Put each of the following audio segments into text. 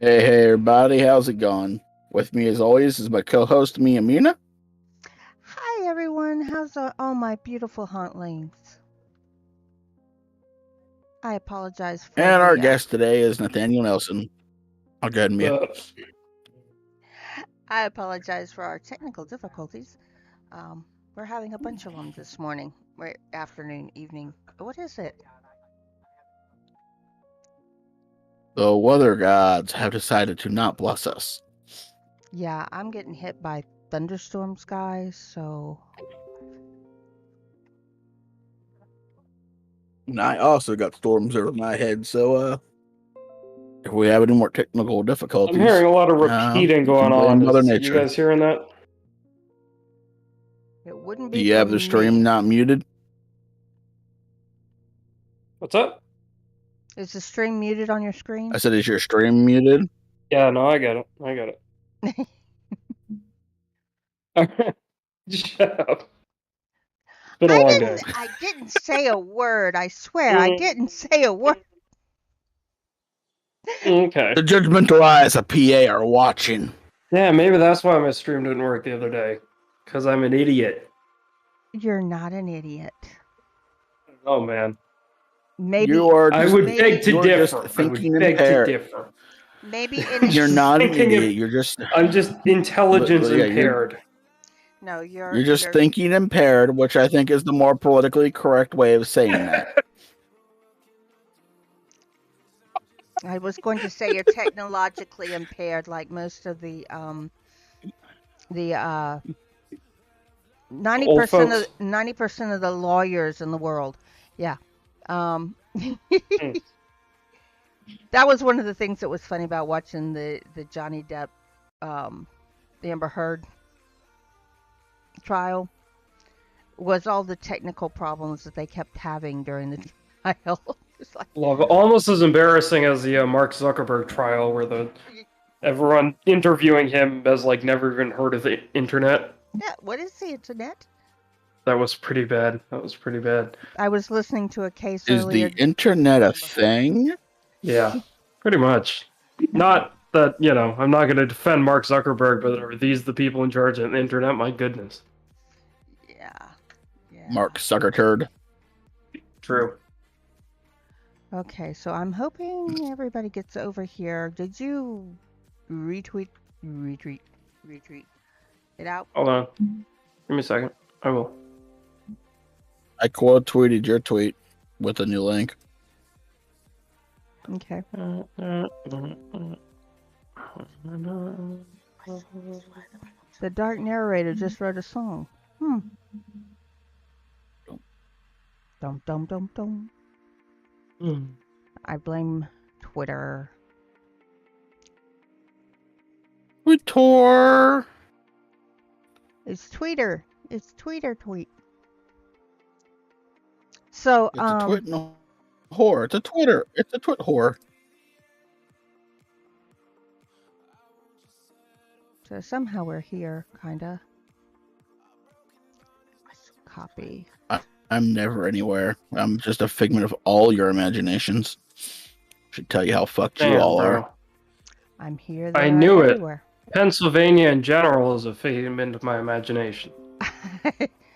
Hey, everybody, how's it going? With me, as always, is my co-host, Mina, Hi everyone, how's all my beautiful huntlings? I apologize for and our the guest today is NateJNelson. I'll go ahead and mute. Uh, I apologize for our technical difficulties. We're having a bunch of them this morning, afternoon, evening. What is it? The weather gods have decided to not bless us. Yeah, I'm getting hit by thunderstorms, guys. So And I also got storms over my head, so if we have any more technical difficulties, I'm hearing a lot of we repeating can going blame on. Mother Is you Nature. guys hearing that? it wouldn't Do be you have the from stream me. not muted? What's up? Is the stream muted on your screen? I said, is your stream muted? Yeah, no, I get it. I get it. Shut up. It's been a long day. I didn't say a word. I swear, I didn't say a word. Okay. The judgmental eyes of PA are watching. Yeah, maybe that's why my stream didn't work the other day. Because I'm an idiot. You're not an idiot. Oh, man. Maybe You are. I would maybe- beg to you're differ. just I would thinking beg to impaired. differ. maybe in a You're not an Thinking of- idiot. You're just. I'm just intelligence Yeah, impaired. No, You're just thinking impaired, which I think is the more politically correct way of saying that. I was going to say you're technologically impaired, like most of the 90% of the lawyers in the world. Yeah. That was one of the things that was funny about watching the Johnny Depp, the Amber Heard trial, was all the technical problems that they kept having during the trial. It's like, Almost as embarrassing as the Mark Zuckerberg trial, where everyone interviewing him has like never even heard of the internet. yeah, what is the internet? That was pretty bad. I was listening to a case Is earlier. the internet a thing? Yeah, pretty much. Not that, I'm not going to defend Mark Zuckerberg, but are these the people in charge of the internet? My goodness. Yeah. Mark Zuckerturd. True. Okay, so I'm hoping everybody gets over here. Did you retweet it out? Hold on. Give me a second. I will. I quote tweeted your tweet with a new link. Okay. The dark narrator just wrote a song. Dum dum dum dum. I blame Twitter. Twitter. It's Tweeter. It's Tweeter tweet. So It's a twit and a whore. It's a Twitter. It's a twit whore. So somehow we're here, kinda. Copy. I'm never anywhere. I'm just a figment of all your imaginations. Should tell you how fucked you all are. I'm here. There, I knew it. everywhere. Pennsylvania in general is a figment of my imagination.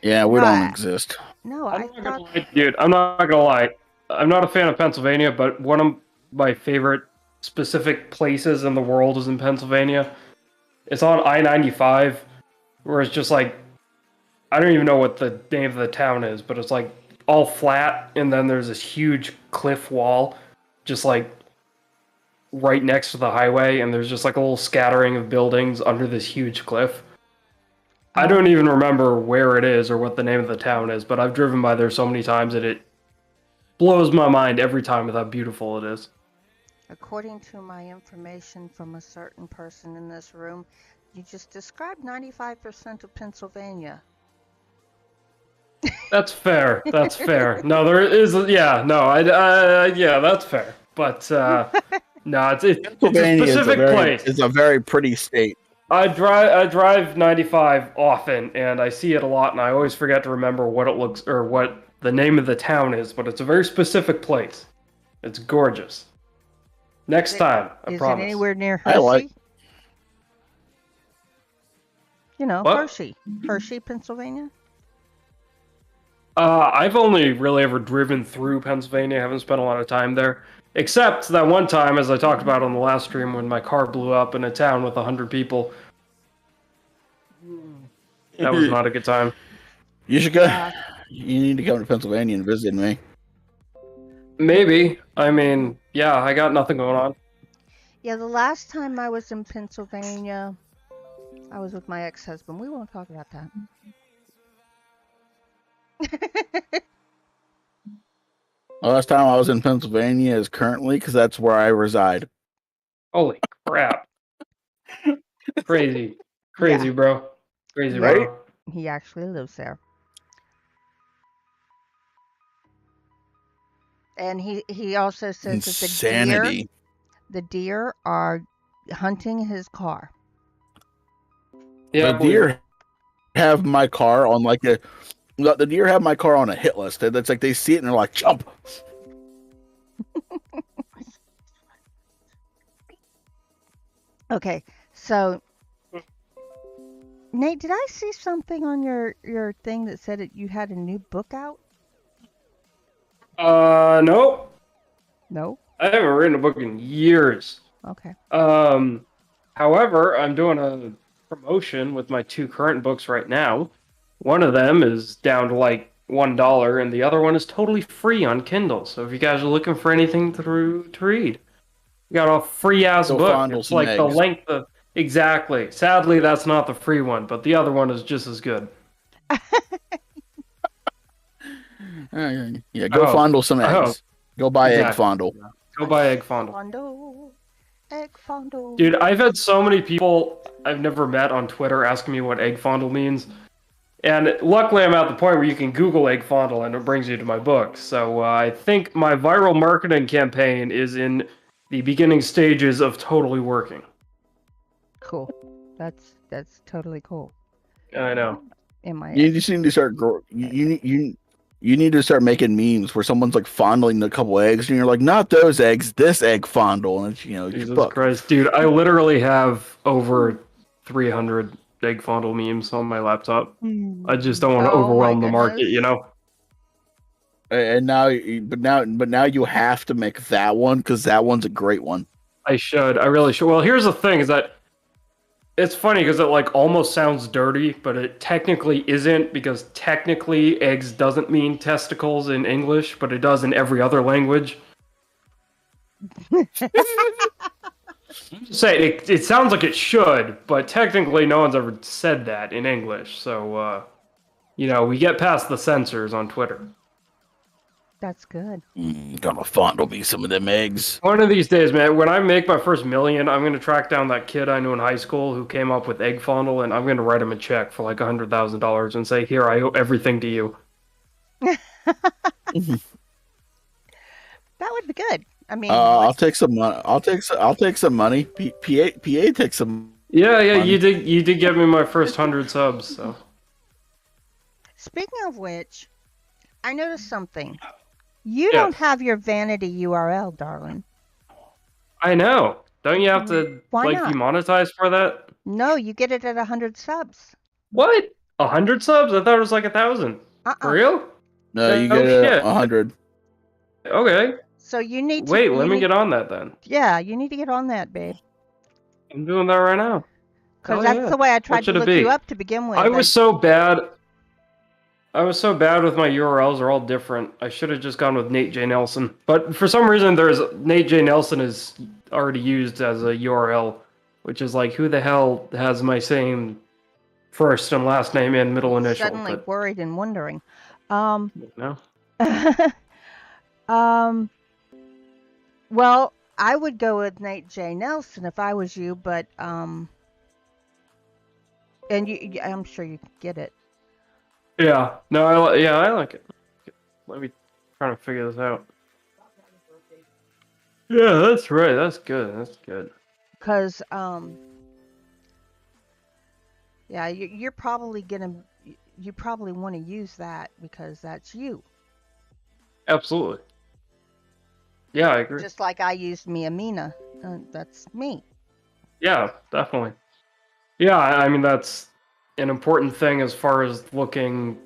Yeah, we don't exist. No, I'm I not gonna thought. lie, dude, I'm not gonna lie. I'm not a fan of Pennsylvania, but one of my favorite specific places in the world is in Pennsylvania. It's on I-95, where it's just like, I don't even know what the name of the town is, but it's like all flat, and then there's this huge cliff wall, just like right next to the highway, and there's just like a little scattering of buildings under this huge cliff. I don't even remember where it is or what the name of the town is, but I've driven by there so many times that it blows my mind every time with how beautiful it is. According to my information from a certain person in this room, you just described 95% of Pennsylvania. That's fair. That's fair. No, there is. Yeah, no, yeah, that's fair. But no, it's a specific place. It's a very pretty state. I drive 95 often, and I see it a lot, and I always forget to remember what it looks or what the name of the town is. But it's a very specific place. It's gorgeous. Next time, I Is promise. it anywhere near I like- Hershey? You know, What? Hershey, Pennsylvania. I've only really ever driven through Pennsylvania. I haven't spent a lot of time there. Except that one time, as I talked about on the last stream, when my car blew up in a town with 100 people. That was not a good time. You should go. Yeah. You need to come to Pennsylvania and visit me. Maybe. I mean, yeah, I got nothing going on. Yeah, the last time I was in Pennsylvania, I was with my ex-husband. We won't talk about that. The last time I was in Pennsylvania is currently because that's where I reside. Holy crap. Crazy. Crazy, Yeah. bro. Crazy, Yeah. bro. He actually lives there. And he also says Insanity. that the deer are hunting his car. Yeah, The deer have my car on like a. The deer have my car on a hit list. That's like they see it and they're like, jump. Okay, so Nate, did I see something on your thing that said that you had a new book out? Nope. No. I haven't written a book in years. Okay. However, I'm doing a promotion with my 2 current books right now. One of them is down to like $1, and the other one is totally free on Kindle. So if you guys are looking for anything to read, you got a free ass Go book. fondle It's some like the eggs. length of exactly. Sadly, that's not the free one, but the other one is just as good. Yeah, go fondle some eggs. Go buy egg fondle. Go buy egg fondle. Egg fondle. Dude, I've had so many people I've never met on Twitter asking me what egg fondle means. And luckily, I'm at the point where you can Google egg fondle and it brings you to my book. So I think my viral marketing campaign is in the beginning stages of totally working. Cool. That's totally cool. I know. You just need to start you need to start making memes where someone's like fondling a couple eggs and you're like, not those eggs, this egg fondle, and it's, you know, Jesus Christ, dude! I literally have over 300 egg fondle memes on my laptop. I just don't want to overwhelm the market, you know. And now, but now you have to make that one because that one's a great one. I really should. Well, here's the thing: is that it's funny because it like almost sounds dirty, but it technically isn't, because technically eggs doesn't mean testicles in English, but it does in every other language. Say it sounds like it should, but technically no one's ever said that in English. So, you know, we get past the censors on Twitter. That's good. Gonna fondle me some of them eggs. One of these days, man, when I make my first million, I'm going to track down that kid I knew in high school who came up with egg fondle, and I'm going to write him a check for like $100,000 and say, here, I owe everything to you. That would be good. I mean, I'll take some money. I'll take some money. PA takes some. Yeah, money. you did give me my first 100 subs. So. Speaking of which, I noticed something. You don't have your vanity URL, darling. I know. Don't you have to Why be not? monetized for that? No, you get it at 100 subs. What? 100 subs? I thought it was like 1,000. For real? No, you get 100. Okay. So you need to... Wait, let me get on that then. Yeah, you need to get on that, babe. I'm doing that right now. Because that's the way I tried to look you up to begin with. I was so bad. I was so bad with my URLs. They're all different. I should have just gone with NateJNelson. But for some reason, NateJNelson is already used as a URL, which is like, who the hell has my same first and last name and middle initial? Suddenly worried and wondering. No. Well, I would go with NateJNelson if I was you, but and I'm sure you could get it. Yeah. No. I like it. Let me try to figure this out. Yeah, that's right. That's good. That's good. Because yeah, you're probably you probably want to use that because that's you. Absolutely. Yeah, I agree. Just like I used Mina. That's me. Yeah, definitely. Yeah, I mean that's an important thing as far as looking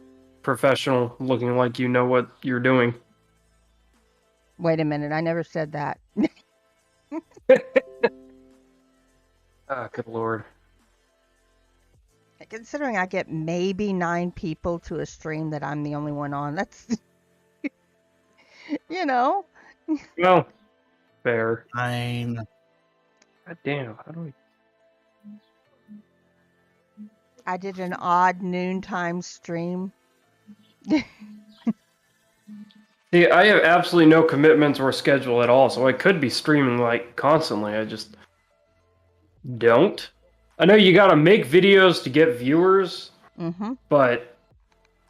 professional, looking like you know what you're doing. Wait a minute, I never said that. Ah, good lord. Considering I get maybe 9 people to a stream that I'm the only one on, that's, you know, Well, fair. Fine. God damn, how do we... I did an odd noontime stream. See, I have absolutely no commitments or schedule at all, so I could be streaming like constantly. I just don't. I know you gotta make videos to get viewers, Mm-hmm. but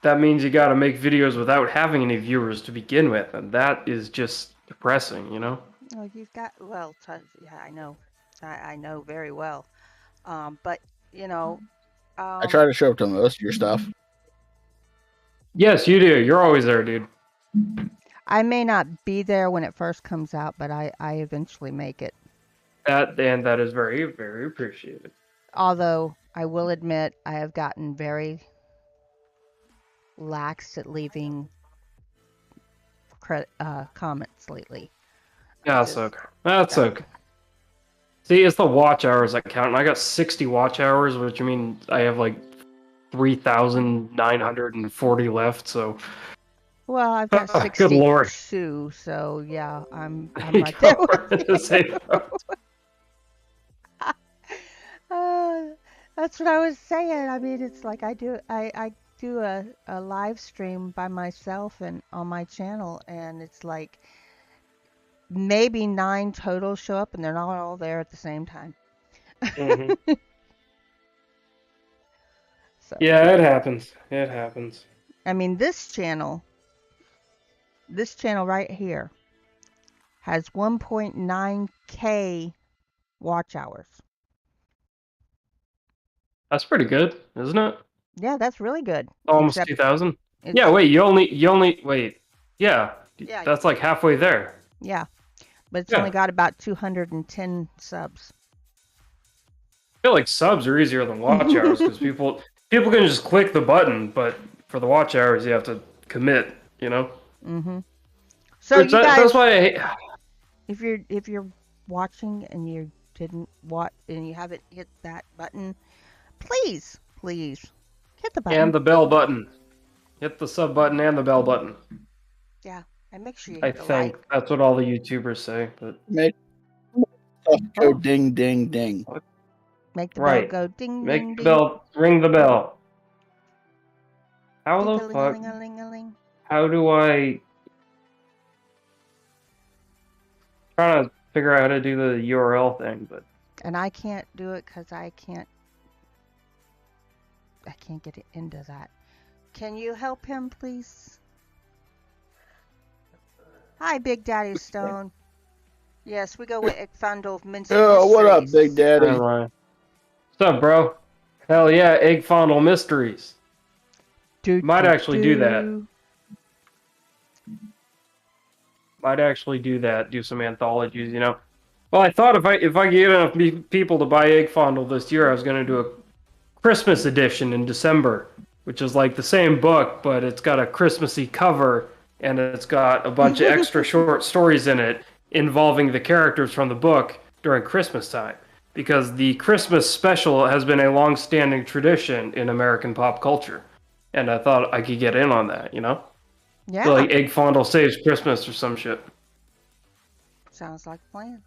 that means you gotta make videos without having any viewers to begin with, and that is just depressing, you know? Well, you've got, well, yeah, I know. I know very well. But, you know, I try to show up to most of your stuff. Yes, you do. You're always there, dude. I may not be there when it first comes out, but I eventually make it. That is very, very appreciated. Although I will admit I have gotten very lax at leaving comments lately. That's okay. That's okay. See, it's the watch hours that count, and I got 60 watch hours, which I mean I have like 3,940 left. So, Well, I've got good lord, 62, so yeah, I'm You right there. know, we're in the same boat. That's what I was saying. I mean, it's like I do a live stream by myself and on my channel, and it's like maybe 9 total show up, and they're not all there at the same time. Mm-hmm. So, Yeah, it happens. It happens. I mean, this channel right here has 1.9K watch hours. That's pretty good, isn't it? Yeah, that's really good. Almost Except 2,000. Yeah, wait. You only wait. Yeah, Yeah, that's like halfway there. yeah, but it's Yeah. only got about 210 subs. I feel like subs are easier than watch hours because people can just click the button, but for the watch hours you have to commit. You know. Mm-hmm. So you guys, that's why I hate... if you're watching and you didn't watch and you haven't hit that button, please hit the button. And the bell button. Hit the sub button and the bell button. Yeah, and make sure you I hit the think like. that's what all the YouTubers say. But Make stuff go ding ding ding. Make the right. bell go ding Make ding the ding. bell. Ring the bell. How the fuck? Ding-a-ling-a-ling-a-ling. How do I? Trying to figure out how to do the URL thing, but And I can't do it because I can't get it into that. Can you help him, please? Hi, Big Daddy Stone. Yes, we go with Ekfandel Mysteries. Oh, what up, Big Daddy? what's up, bro? Hell yeah, Egg Fondle Mysteries. Might actually do that. Might actually do that. Do some anthologies, you know. Well, I thought if I get enough people to buy Egg Fondle this year, I was gonna do a Christmas edition in December, which is like the same book, but it's got a Christmassy cover and it's got a bunch of extra short stories in it involving the characters from the book during Christmas time. Because the Christmas special has been a long-standing tradition in American pop culture. And I thought I could get in on that, you know? Yeah. So like Egg Fondle Saves Christmas or some shit. Sounds like a plan.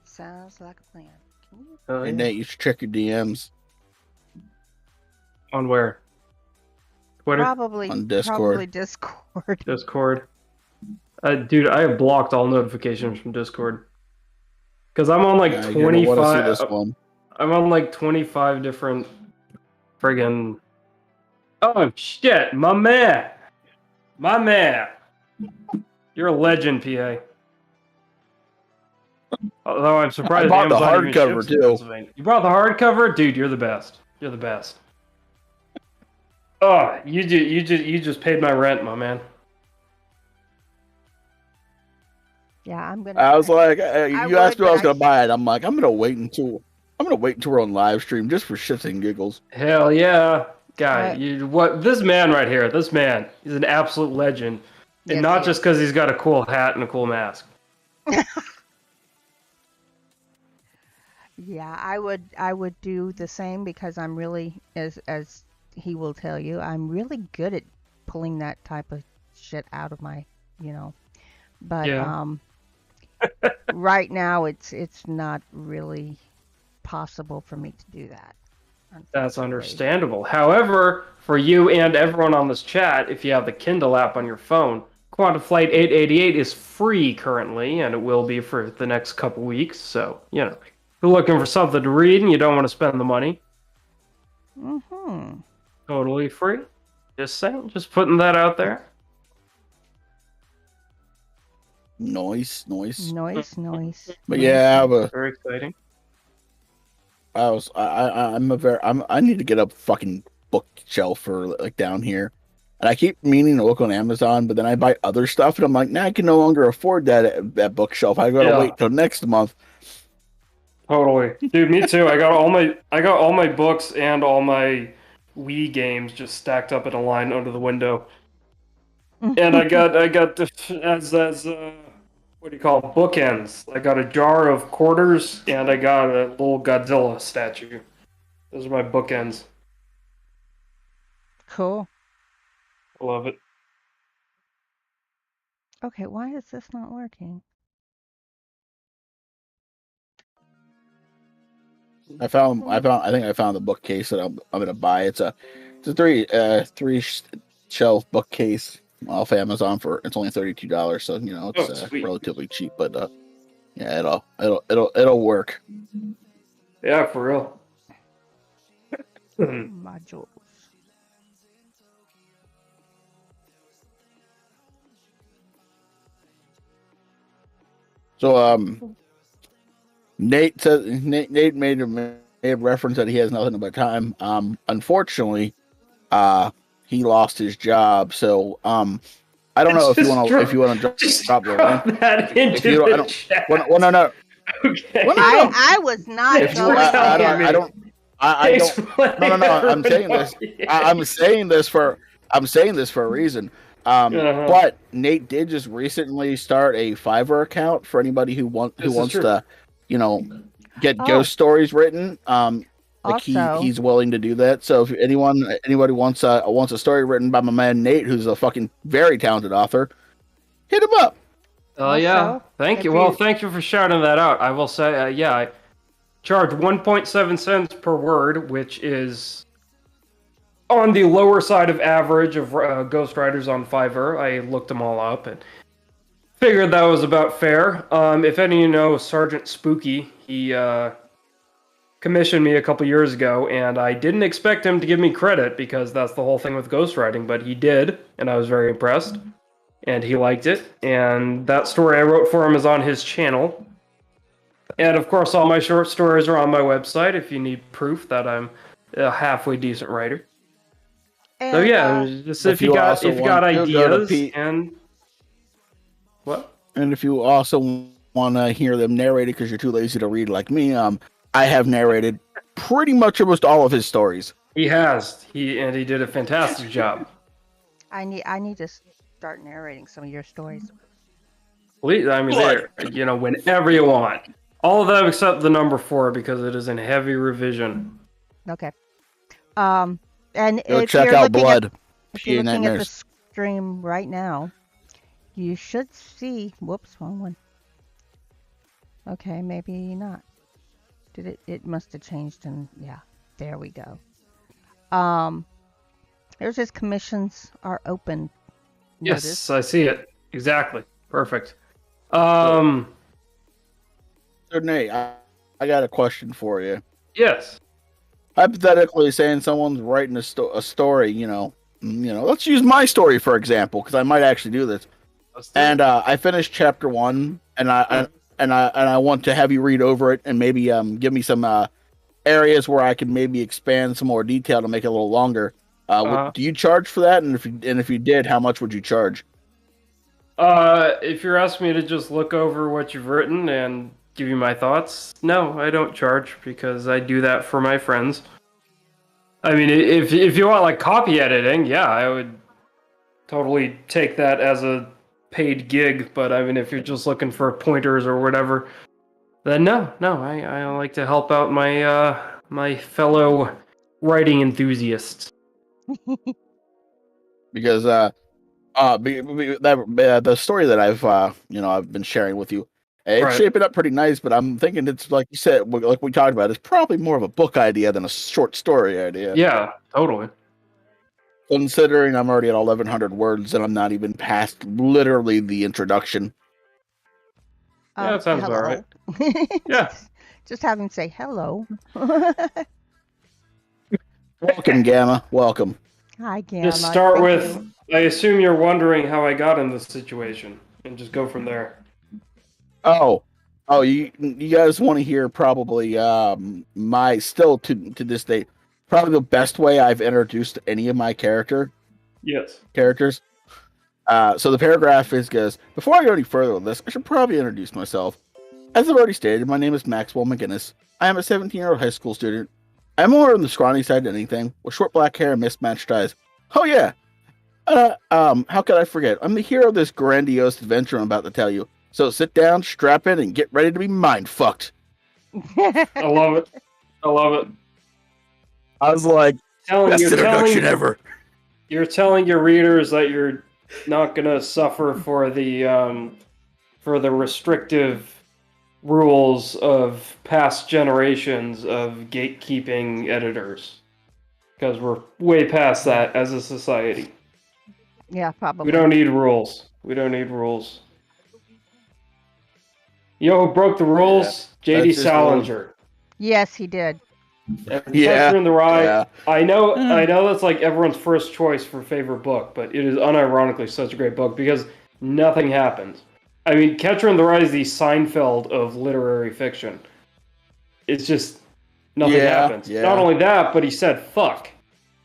Sounds like a plan. Can you... Hey, Nate, you should check your DMs. On where? Twitter? Probably On Discord. Probably Discord. Discord. Dude, I have blocked all notifications from Discord. Because I'm on like You're gonna wanna see 25. this one. I'm on like 25 different friggin'. Oh shit, my man. My man. You're a legend, PA. Although I'm surprised I bought the Amazon even hardcover, ships in too. Pennsylvania. You brought the hardcover? Dude, you're the best. You're the best. Oh, you just paid my rent, my man. Yeah, I'm gonna. I was like, I you would, asked me if I but was gonna buy it. I'm like, I'm gonna wait until we're on live stream just for shits and giggles. Hell yeah, guy! I What this man right here? This man, he's an absolute legend, and yes, not he just because he's got a cool hat and a cool mask. is. Yeah, I would do the same because I'm really as he will tell you, I'm really good at pulling that type of shit out of my, you know. But Yeah, right now it's not really possible for me to do that, that's unfortunately. understandable. However, for you and everyone on this chat, if you have the Kindle app on your phone, Quantum Flight 888 is free currently, and it will be for the next couple weeks. So, if you're looking for something to read and you don't want to spend the money, Mhm. totally free. Just saying, just putting that out there. Noise. Noise. But yeah, Very exciting. I need to get a fucking bookshelf for like down here, and I keep meaning to look on Amazon, but then I buy other stuff, and I'm like, nah, I can no longer afford that bookshelf. I gotta Yeah. wait till next month. Totally, dude. Me too. I got all my books and all my Wii games just stacked up in a line under the window, and I got the as what do you call it? Bookends. I got a jar of quarters and I got a little Godzilla statue. Those are my bookends. Cool. I love it. Okay, why is this not working? I think I found the bookcase that I'm gonna buy. It's a three shelf bookcase off Amazon it's only $32, so it's Oh, sweet. relatively cheap. But yeah, it'll work. Yeah, for real. Modules. So Nate made a reference that he has nothing but time. Unfortunately, he lost his job. So I don't know if you want to drop the link. That into If you, I the don't. chat. Well, no. Okay. Well, no. I was not If you, going I there. don't. I don't. No. I'm saying this. I'm saying this for a reason. But Nate did just recently start a Fiverr account for anybody who wants to, get Oh. ghost stories written. Like Also, he's willing to do that. So if anybody wants a story written by my man Nate, who's a fucking very talented author, hit him up. Oh yeah, Also, thank if you. Well, you- thank you for shouting that out. I will say, I charge 1.7 cents per word, which is on the lower side of average of ghostwriters on Fiverr. I looked them all up and figured that was about fair. If any of you know Sergeant Spooky, he commissioned me a couple years ago, and I didn't expect him to give me credit because that's the whole thing with ghostwriting, but he did, and I was very impressed. And he liked it, and that story I wrote for him is on his channel. And of course, all my short stories are on my website if you need proof that I'm a halfway decent writer. So and, yeah, just if you got ideas and what? And if you also want to hear them narrated because you're too lazy to read like me, I have narrated pretty much almost all of his stories. He has. He did a fantastic job. I need to start narrating some of your stories. Please, I mean, whenever you want. All of them except the number 4 because it is in heavy revision. Okay. And Go if check you're out looking Blood. if you're looking at the Nightmares. stream right now, you should see. Whoops, wrong one. Okay, maybe not. Did it? It must have changed, and yeah, there we go. There's his commissions are open. Yes, Notice. I see it. Exactly. Perfect. So, Nate, I got a question for you. Yes. Hypothetically, saying someone's writing a story, let's use my story for example, because I might actually do this. And I finished chapter 1, and I want to have you read over it and maybe give me some areas where I can maybe expand some more detail to make it a little longer. Do you charge for that? And if you did, how much would you charge? If you're asking me to just look over what you've written and give you my thoughts, no, I don't charge because I do that for my friends. I mean, if you want like copy editing, yeah, I would totally take that as a paid gig. But I mean, if you're just looking for pointers or whatever, then no, I like to help out my my fellow writing enthusiasts. Because the story that I've been sharing with you, it's Right. shaping up pretty nice. But I'm thinking it's like you said, like we talked about, it's probably more of a book idea than a short story idea. Yeah, totally. Considering I'm already at 1,100 words and I'm not even past literally the introduction. Yeah, that sounds about right. Yeah. Just have him say hello. Welcome, Gamma. Welcome. Hi, Gamma. Just start Thank with, you. I assume you're wondering how I got in this situation, and just go from there. Oh, you guys want to hear probably my still to this day probably the best way I've introduced any of my characters. Yes. So the paragraph goes, before I go any further with this, I should probably introduce myself. As I've already stated, my name is Maxwell McGinnis. I am a 17-year-old high school student. I'm more on the scrawny side than anything, with short black hair and mismatched eyes. Oh yeah. How could I forget? I'm the hero of this grandiose adventure I'm about to tell you. So sit down, strap in, and get ready to be mind-fucked. I love it. I love it. I was like, best introduction ever. You're telling your readers that you're not gonna suffer for the restrictive rules of past generations of gatekeeping editors, because we're way past that as a society. Yeah, probably. We don't need rules. We don't need rules. You know who broke the rules? J.D. Salinger. Yes, he did. Catcher in the Rye. Yeah. I know that's like everyone's first choice for favorite book, but it is unironically such a great book because nothing happens. I mean, Catcher in the Rye is the Seinfeld of literary fiction. It's just nothing happens. Yeah. Not only that, but he said fuck.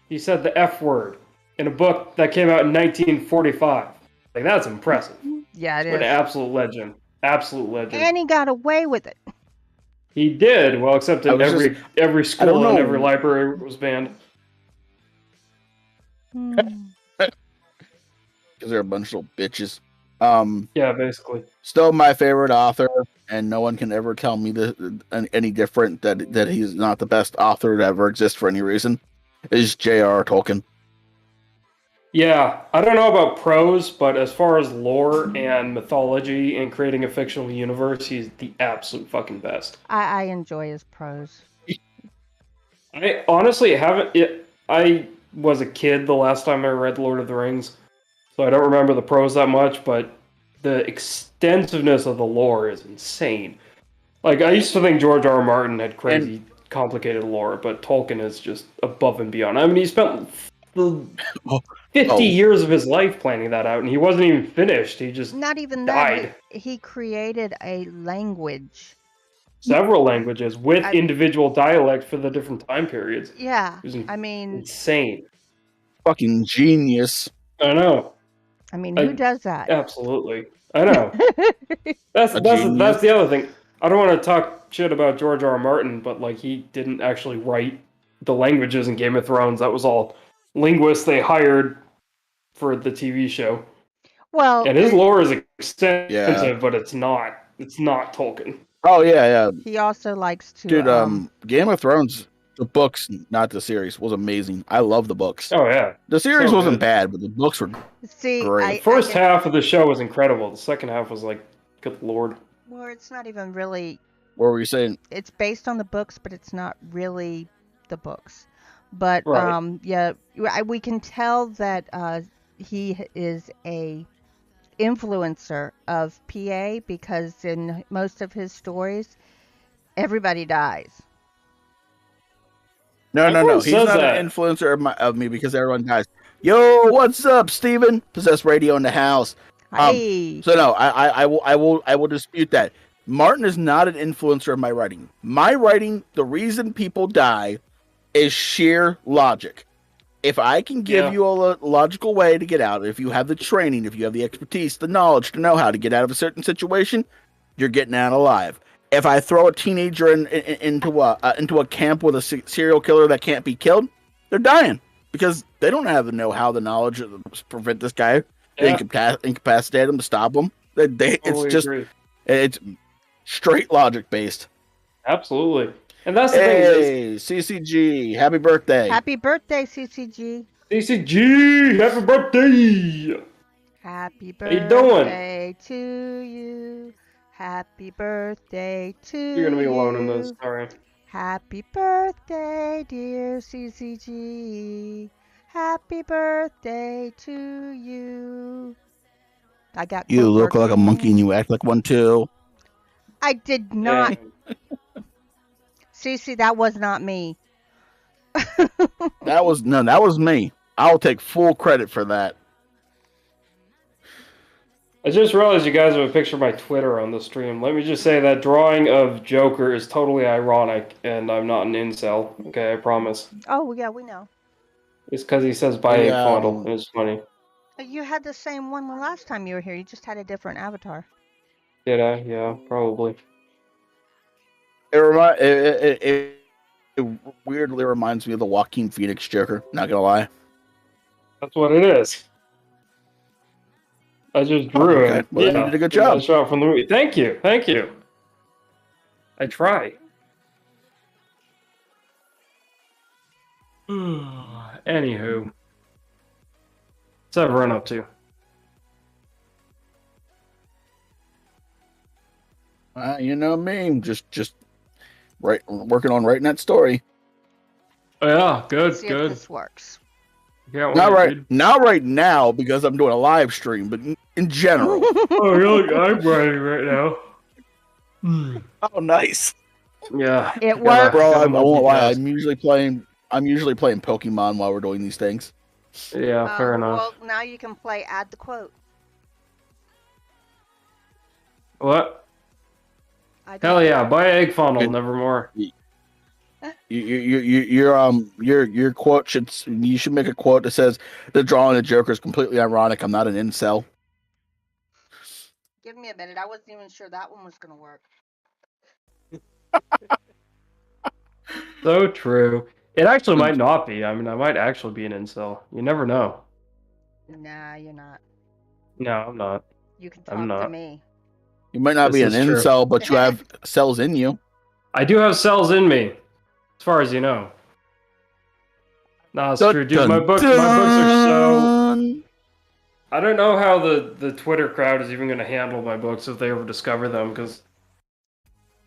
He said the F word in a book that came out in 1945. Like, that's impressive. Yeah, it What an is. absolute legend. Absolute legend. And he got away with it. He did, well, except in every school and every library was banned. Because they're a bunch of little bitches. Yeah, basically. Still my favorite author, and no one can ever tell me any different that he's not the best author to ever exist for any reason, is J.R.R. Tolkien. Yeah, I don't know about prose, but as far as lore and mythology and creating a fictional universe, he's the absolute fucking best. I enjoy his prose. I honestly haven't. I was a kid the last time I read Lord of the Rings, so I don't remember the prose that much, but the extensiveness of the lore is insane. Like, I used to think George R. R. Martin had crazy, complicated lore, but Tolkien is just above and beyond. I mean, he spent 50 years of his life planning that out, and he wasn't even finished. He just Not even died. that. He created a language. Several languages with individual dialect for the different time periods. Yeah, It was I mean, insane. Fucking genius. I know. I mean, who does that? Absolutely. I know. That's the other thing. I don't want to talk shit about George R. R. Martin, but like, he didn't actually write the languages in Game of Thrones. That was all linguists they hired for the TV show. Well, and his lore is extensive, but it's not Tolkien. Oh yeah. He also likes to. Dude, Game of Thrones, the books, not the series, was amazing. I love the books. Oh yeah, the series wasn't bad, but the books were great. The first half of the show was incredible. The second half was like, good lord. Well, it's not even really. What were you saying? It's based on the books, but it's not really the books. But right. Yeah, we can tell that he is a influencer of PA because in most of his stories, everybody dies. No. He's not an influencer of me because everyone dies. Yo, what's up, Steven? Possessed Radio in the house. Hey. So no, I will dispute that. Martin is not an influencer of my writing. My writing, the reason people die is sheer logic. if I can give you a logical way to get out, if you have the training, if you have the expertise, the knowledge to know how to get out of a certain situation, you're getting out alive. If I throw a teenager into a camp with a serial killer that can't be killed, they're dying because they don't have the know-how, the knowledge to prevent this guy, incapacitate him, to stop him. It's straight logic based. Absolutely. And that's the thing. CCG, happy birthday. Happy birthday, CCG. CCG, happy birthday. Happy birthday How you doing? to you. Happy birthday to you. You're going to be alone in this, sorry. Happy birthday, dear CCG. Happy birthday to you. I got You look like a monkey and you act like one too. I did not. Cece, that was not me. That was me. I'll take full credit for that. I just realized you guys have a picture of my Twitter on the stream. Let me just say that drawing of Joker is totally ironic, and I'm not an incel. Okay, I promise. Oh, yeah, we know. It's because he says buy a fondle, and it's funny. You had the same one the last time you were here. You just had a different avatar. Did I? Yeah, probably. It weirdly reminds me of the Joaquin Phoenix Joker. Not gonna lie. That's what it is. I just drew it. Well, you did a good job. Shot from the movie. Thank you. I try. Anywho, what's everyone up to? You know me, just working on writing that story. Oh, yeah, good. See if this works. Yeah, not right now because I'm doing a live stream, but in general. Oh, really? I'm writing right now. Oh, nice. Yeah, it works. Bro, I won't lie. I'm usually playing Pokemon while we're doing these things. Yeah, fair enough. Well, now you can play Add the Quote. What? Hell yeah! Buy egg funnel, Nevermore. Your quote should make a quote that says the drawing of Joker is completely ironic. I'm not an incel. Give me a minute. I wasn't even sure that one was gonna work. So true. It actually might not be. I mean, I might actually be an incel. You never know. Nah, you're not. No, I'm not. You can talk to me. You might not be an incel, but you have cells in you. I do have cells in me, as far as you know. Nah, it's true, dude. My books are so... I don't know how the Twitter crowd is even going to handle my books if they ever discover them, because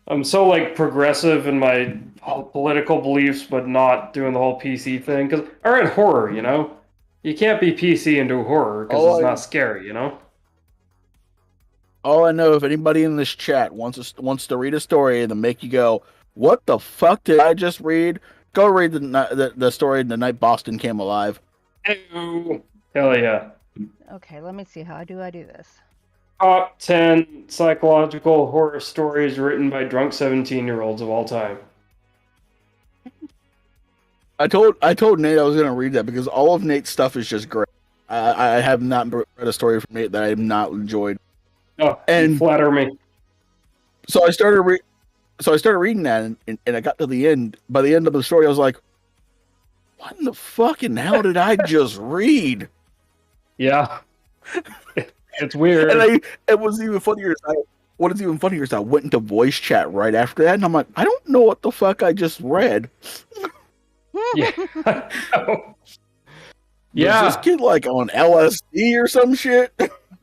I'm so, like, progressive in my political beliefs, but not doing the whole PC thing. Because, alright, horror, you know? You can't be PC and do horror, because it's not scary, you know? All I know, if anybody in this chat wants to read a story and to make you go, what the fuck did I just read? Go read the story The Night Boston Came Alive. Ew. Hell yeah. Okay, let me see. How do I do this? Top 10 psychological horror stories written by drunk 17-year-olds of all time. I told Nate I was going to read that because all of Nate's stuff is just great. I have not read a story from Nate that I have not enjoyed. Oh, and flatter me. So I started reading that, and I got to the end. By the end of the story, I was like, "What in the fucking hell did I just read?" Yeah, it's weird. And what is even funnier is I went into voice chat right after that, and I'm like, I don't know what the fuck I just read. Yeah, I know. Yeah, was this kid like on LSD or some shit?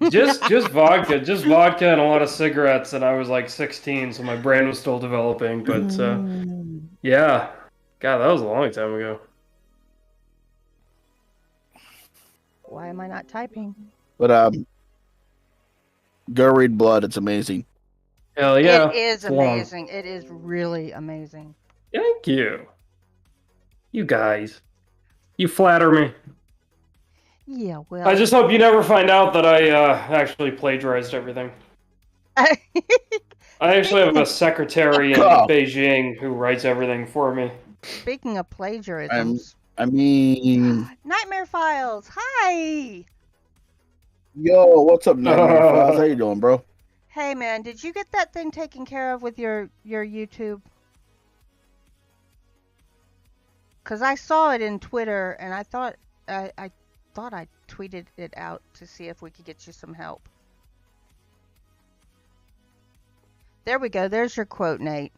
just vodka and a lot of cigarettes, and I was like 16, so my brain was still developing. But yeah, God, that was a long time ago. Why am I not typing? But go read Blood. It's amazing. Hell yeah, it is amazing. It is really amazing. Thank you. You guys, you flatter me. Yeah, well... I just hope you never find out that I actually plagiarized everything. I actually have a secretary in Beijing who writes everything for me. Speaking of plagiarisms... I mean, Nightmare Files. Hi. yo, what's up, Nightmare Files? How you doing, bro? Hey man, did you get that thing taken care of with your YouTube? Cause I saw it in Twitter and I thought I tweeted it out to see if we could get you some help. There we go. There's your quote, Nate.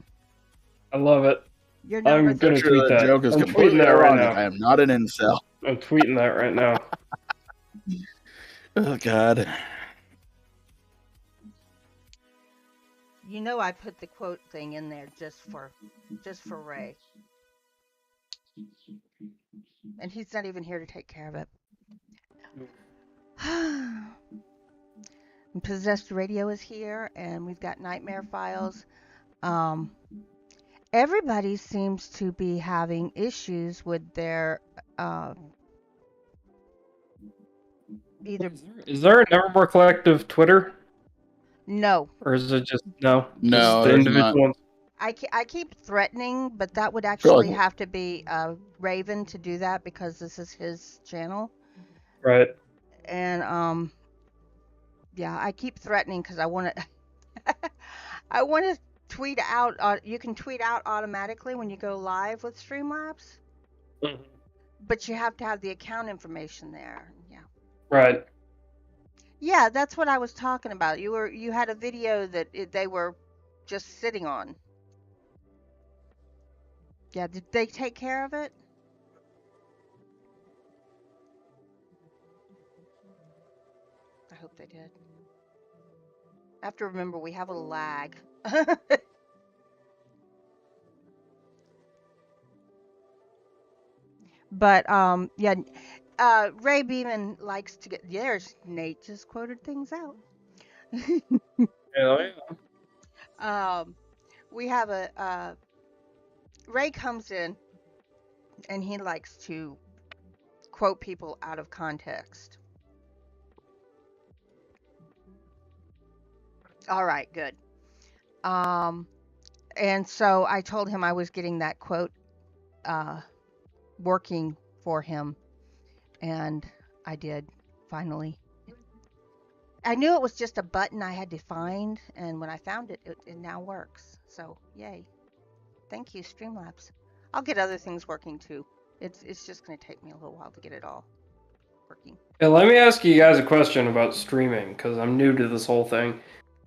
I love it. Your number I'm gonna Picture tweet of that that. joke is I'm completely tweeting that right ironic. now. I am not an incel. I'm tweeting that right now. Oh God. You know I put the quote thing in there just for Ray. And he's not even here to take care of it. Possessed Radio is here and we've got Nightmare Files. Everybody seems to be having issues with their either Is there a Nevermore Collective Twitter? no. Or is it just no? No, Just the there's individual not. ones. I keep threatening, but that would feel actually like- have to be Raven to do that because this is his channel. Right. And yeah, I keep threatening because I want to I want to tweet out. You can tweet out automatically when you go live with Streamlabs, Mhm. but you have to have the account information there. Yeah. Right. Yeah, that's what I was talking about. You had a video that they were just sitting on. Yeah, did they take care of it? I hope they did. I have to remember we have a lag. But yeah, Ray Beeman likes to get. There's Nate just quoted things out. Yeah. We have Ray comes in and he likes to quote people out of context. All right, good. And so I told him I was getting that quote working for him, and I did finally. I knew it was just a button I had to find, and when I found it, it now works. So yay! Thank you, Streamlabs. I'll get other things working too. It's just going to take me a little while to get it all working. Yeah, let me ask you guys a question about streaming, because I'm new to this whole thing.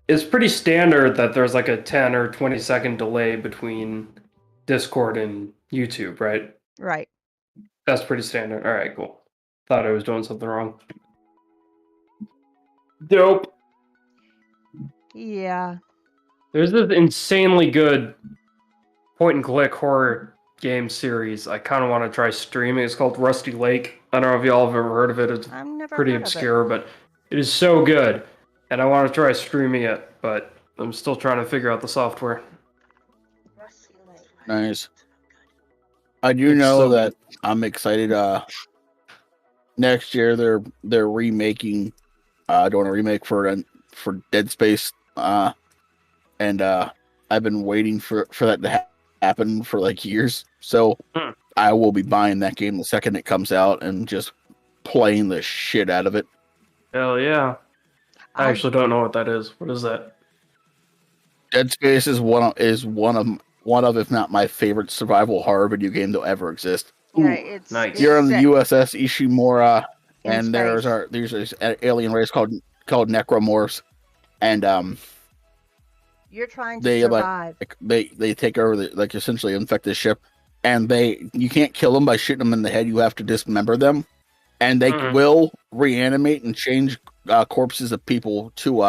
It's pretty standard that there's like a 10 or 20-second delay between Discord and YouTube, right? Right. That's pretty standard. All right, cool. Thought I was doing something wrong. Dope. Yeah. There's this insanely good point-and-click horror game series I kind of want to try streaming. It's called Rusty Lake. I don't know if y'all have ever heard of it. It's I've never pretty heard obscure, but it is so good. And I want to try streaming it, but I'm still trying to figure out the software. Nice. I do It's know so that I'm excited. Next year they're remaking, doing a remake for Dead Space. And I've been waiting for that to happen for like years. So I will be buying that game the second it comes out and just playing the shit out of it. Hell yeah. I actually don't know what that is. What is that? Dead Space is one of if not my favorite survival horror video game that'll ever exist. Yeah, it's nice. it's You're on the set USS Ishimura, in and there's space. this alien race called Necromorphs, and You're trying to they survive. they take over essentially infect the ship, and you can't kill them by shooting them in the head. You have to dismember them, and they will reanimate and change corpses of people to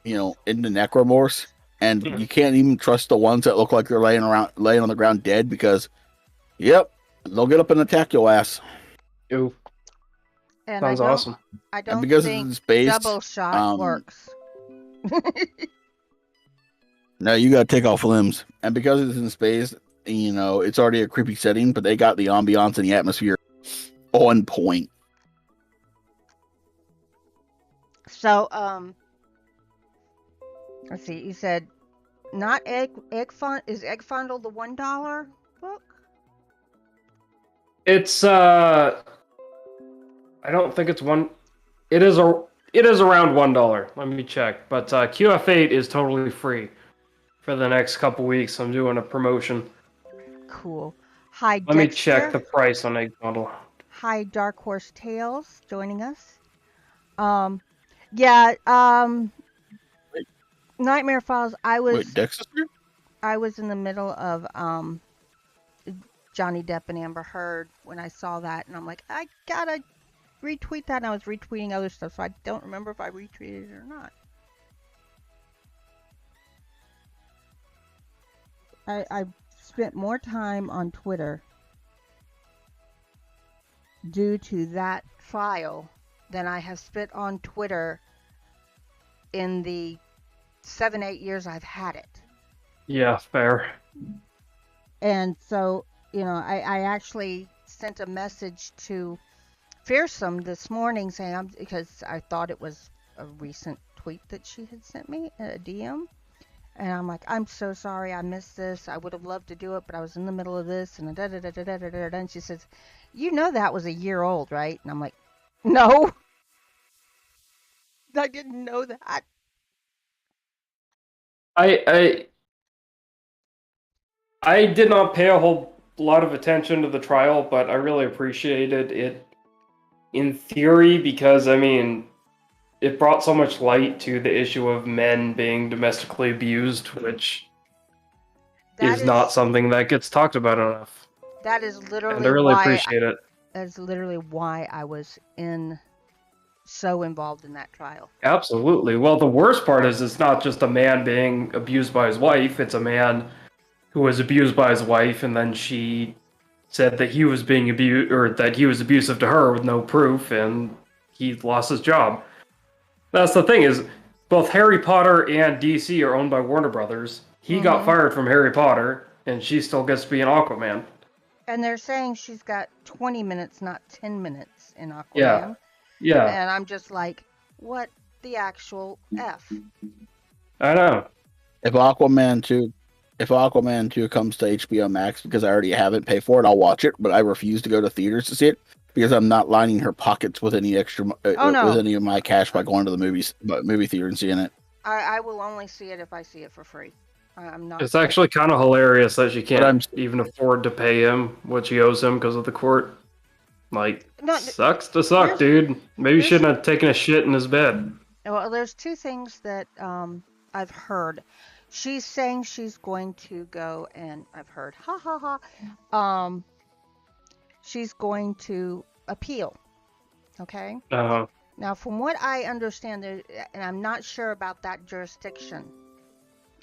into necromorphs, and you can't even trust the ones that look like they're laying on the ground dead because, yep, they'll get up and attack your ass. Ew. And Sounds awesome. I don't And because think it's space, double shot works. No, you gotta take off limbs, and because it's in space, it's already a creepy setting, but they got the ambiance and the atmosphere on point. So, let's see. You said not egg fund. Is Egg Fundle the $1 book? It's I don't think it's one. It is around $1. Let me check. But QF8 is totally free for the next couple weeks. I'm doing a promotion. Cool. Hi, Let me check Dexter. the price on a bundle. Hi, Dark Horse Tales, joining us. Yeah. Wait. Nightmare Files. Wait, Dexter's here? I was in the middle of Johnny Depp and Amber Heard when I saw that, and I'm like, I gotta retweet that. And I was retweeting other stuff, so I don't remember if I retweeted it or not. I spent more time on Twitter due to that trial than I have spent on Twitter in the 7-8 years I've had it. Yeah, fair. And so, I actually sent a message to Fearsome this morning saying, because I thought it was a recent tweet that she had sent me, a DM. And I'm like, I'm so sorry I missed this. I would have loved to do it, but I was in the middle of this. And and she says, that was a year old, right? And I'm like, no, I didn't know that. I did not pay a whole lot of attention to the trial, but I really appreciated it in theory because, I mean, it brought so much light to the issue of men being domestically abused, which is not something that gets talked about enough. That is literally and I really appreciate it. That's literally why I was so involved in that trial. Absolutely. Well, the worst part is it's not just a man being abused by his wife, it's a man who was abused by his wife, and then she said that he was being abused, or that he was abusive to her with no proof, and he lost his job. That's the thing, is both Harry Potter and DC are owned by Warner Brothers. He got fired from Harry Potter, and she still gets to be an Aquaman. And they're saying she's got 20 minutes, not 10 minutes in Aquaman. Yeah. And I'm just like, what the actual F? I know. If Aquaman 2 comes to HBO Max, because I already haven't paid for it, I'll watch it, but I refuse to go to theaters to see it because I'm not lining her pockets with any extra with any of my cash by going to the movie theater and seeing it. I will only see it if I see it for free. I'm not. It's actually kind of hilarious that she can't even afford to pay him what she owes him because of the court. Like, sucks to suck, dude. Maybe you shouldn't have taken a shit in his bed. Well, there's two things that I've heard. She's saying she's going to go, and I've heard, she's going to appeal. Okay? Now, from what I understand, and I'm not sure about that jurisdiction.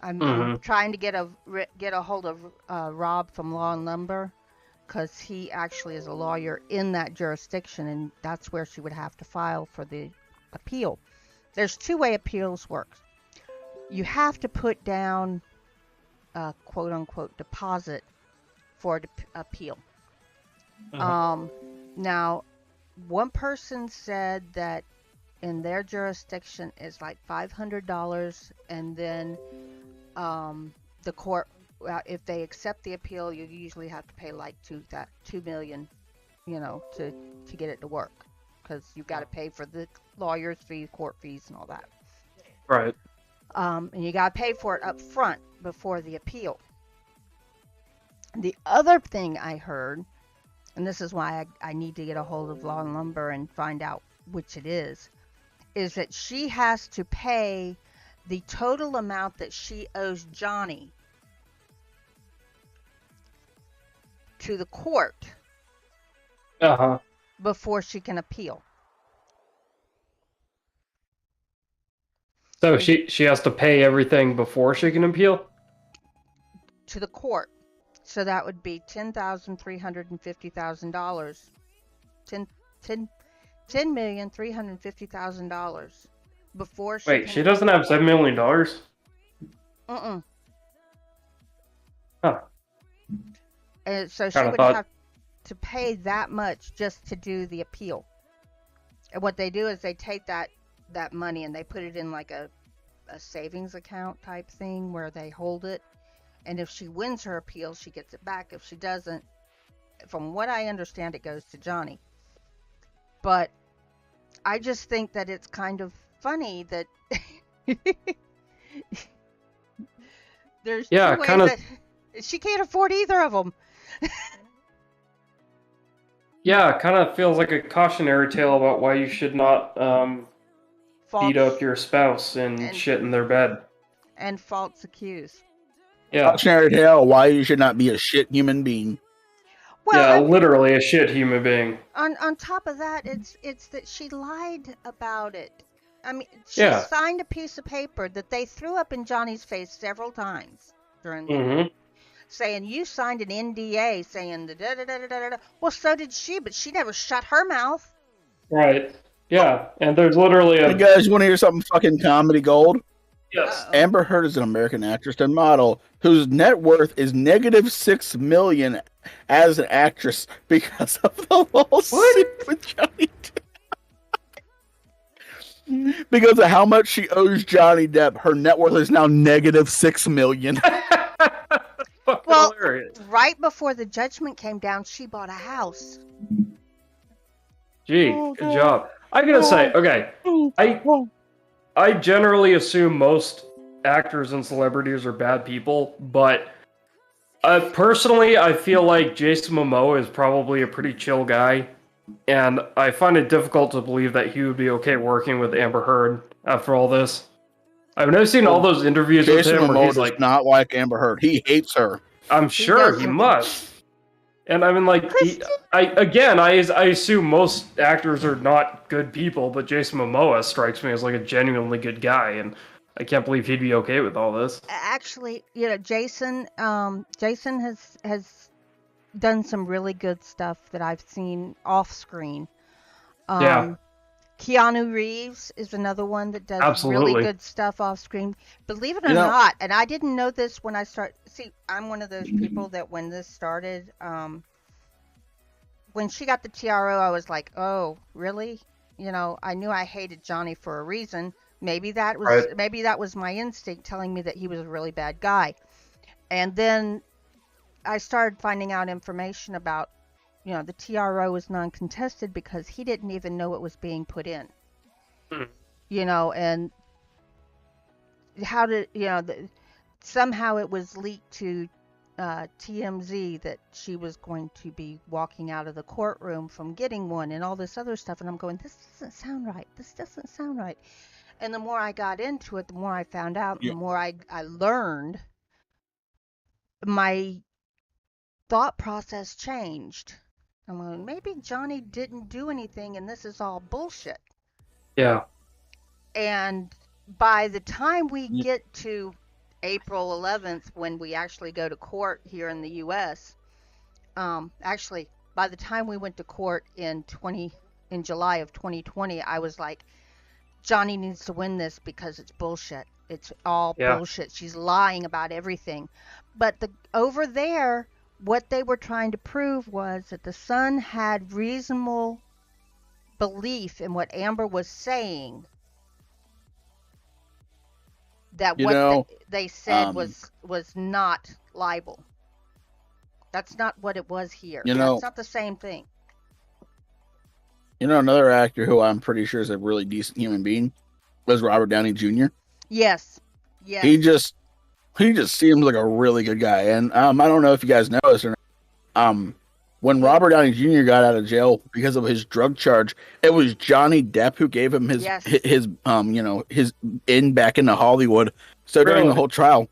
I'm trying to get a hold of Rob from Law and Lumber, because he actually is a lawyer in that jurisdiction, and that's where she would have to file for the appeal. There's two-way appeals work. You have to put down a quote-unquote deposit for appeal. Now, one person said that in their jurisdiction is like $500, and then the court, if they accept the appeal, you usually have to pay like $2 million, to get it to work, because you've got to pay for the lawyer's fees, court fees, and all that. Right. And you got to pay for it up front before the appeal. The other thing I heard, and this is why I need to get a hold of Law and Lumber and find out which it is that she has to pay the total amount that she owes Johnny to the court before she can appeal. So she has to pay everything before she can appeal? To the court. So that would be $10,350,000. $10,350,000 before she. Wait, she doesn't have $7 million? Huh. And so she would have to pay that much just to do the appeal. And what they do is they take that money and they put it in like a savings account type thing where they hold it. And if she wins her appeal, she gets it back. If she doesn't, from what I understand, it goes to Johnny. But I just think that it's kind of funny that there's Yeah, two ways kind of. that she can't afford either of them. Yeah, kind of feels like a cautionary tale about why you should not beat up False your spouse and and shit in their bed. false accuse. Yeah, Cautionary tale why you should not be a shit human being. Well, yeah, I mean, literally a shit human being. on top of that, it's that she lied about it. I mean, she Yeah. signed a piece of paper that they threw up in Johnny's face several times during the Mm-hmm. saying you signed an NDA saying the da da da da da da. Well, so did she, but she never shut her mouth. Right. Yeah, and there's literally Hey a guys, you want to hear something fucking comedy gold? yes. Uh-oh. Amber Heard is an American actress and model whose net worth is negative $6 million as an actress because of the lawsuit with Johnny Depp. Because of how much she owes Johnny Depp, her net worth is now negative $6 million. Fucking Well, hilarious. right before the judgment came down, she bought a house. Gee, good job. I gotta say, okay, I generally assume most actors and celebrities are bad people, but personally, I feel like Jason Momoa is probably a pretty chill guy, and I find it difficult to believe that he would be okay working with Amber Heard after all this. I've never seen all those interviews Jason with him where Momoa he's does like, not like Amber Heard. He hates her. I'm sure he doesn't. must. And I mean, like, Kristen? I assume most actors are not good people, but Jason Momoa strikes me as like a genuinely good guy, and I can't believe he'd be okay with all this. Actually, Jason has done some really good stuff that I've seen off screen. Yeah. Keanu Reeves is another one that does Absolutely. really good stuff off screen. Believe it or You know- not, and I didn't know this when I started. See, I'm one of those people that when this started, when she got the TRO, I was like, oh, really? I knew I hated Johnny for a reason. Maybe that was my instinct telling me that he was a really bad guy. And then I started finding out information about, the TRO was non-contested because he didn't even know it was being put in. And how did, somehow it was leaked to TMZ that she was going to be walking out of the courtroom from getting one and all this other stuff. And I'm going, this doesn't sound right. This doesn't sound right. And the more I got into it, the more I found out, and the more I learned, my thought process changed. I'm going, maybe Johnny didn't do anything and this is all bullshit. Yeah. And by the time we get to April 11th, when we actually go to court here in the U.S., actually, by the time we went to court in July of 2020, I was like, Johnny needs to win this because it's bullshit. It's all bullshit. She's lying about everything. But over there, what they were trying to prove was that the son had reasonable belief in what Amber was saying. That they said was not libel. That's not what it was here. That's not the same thing. Another actor who I'm pretty sure is a really decent human being was Robert Downey Jr. Yes. He just seems like a really good guy. And I don't know if you guys know this or not. When Robert Downey Jr. got out of jail because of his drug charge, it was Johnny Depp who gave him his in back into Hollywood. So during the whole trial,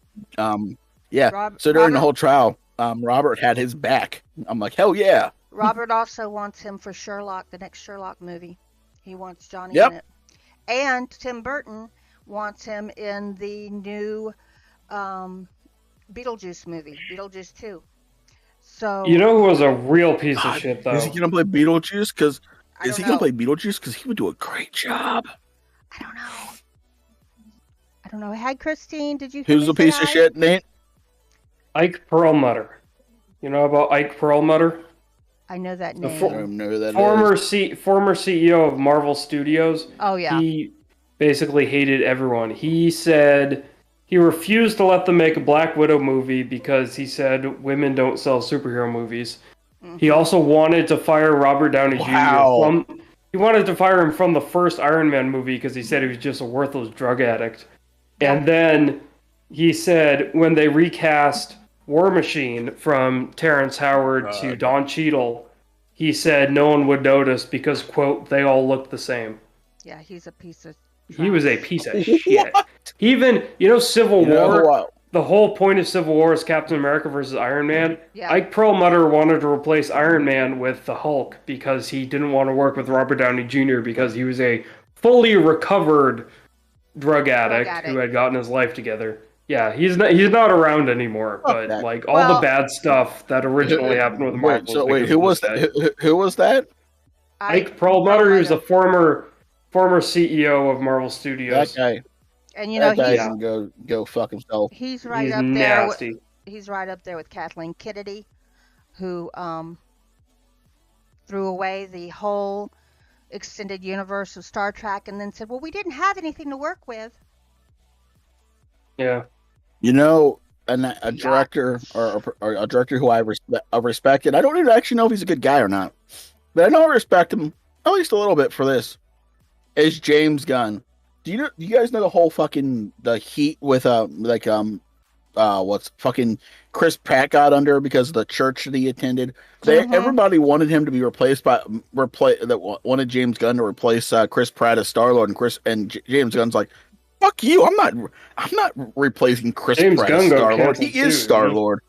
Robert had his back. I'm like, hell yeah. Robert also wants him for Sherlock, the next Sherlock movie. He wants Johnny in it. And Tim Burton wants him in the new Beetlejuice movie, Beetlejuice 2. So You know who was a real piece of shit, though? Is he going to play Beetlejuice? Because he would do a great job. I don't know. Hi, Christine. Did you? Who's a piece of shit, Nate? Ike Perlmutter. You know about Ike Perlmutter? I know that name. I don't know who that former CEO of Marvel Studios. Oh, yeah. He basically hated everyone. He said he refused to let them make a Black Widow movie because he said women don't sell superhero movies. He also wanted to fire Robert Downey Jr. He wanted to fire him from the first Iron Man movie because he said he was just a worthless drug addict. Yeah. And then he said when they recast War Machine from Terrence Howard to Don Cheadle, he said no one would notice because, quote, they all look the same. Yeah, he's a piece of trash. He was a piece of shit. Even, Civil War, the whole point of Civil War is Captain America versus Iron Man. Yeah. Ike Perlmutter wanted to replace Iron Man with the Hulk because he didn't want to work with Robert Downey Jr. because he was a fully recovered drug addict who had gotten his life together. Yeah, he's not around anymore, but like all the bad stuff that originally happened with Marvel. Who was that? Ike Perlmutter, who's a former CEO of Marvel Studios. That guy. And that guy can go fuck himself. He's right He's up nasty. there. He's right up there with Kathleen Kennedy, who threw away the whole extended universe of Star Trek and then said, "Well, we didn't have anything to work with." Yeah. A director or a director who I respect, and I don't even actually know if he's a good guy or not, but I know I respect him at least a little bit for this. Is James Gunn? Do you guys know the whole the heat with what's fucking Chris Pratt got under because of the church that he attended? Everybody wanted him to be wanted James Gunn to replace Chris Pratt as Star-Lord, and James Gunn's like, fuck you! I'm not replacing Chris Pratt as Star-Lord. He is Star-Lord.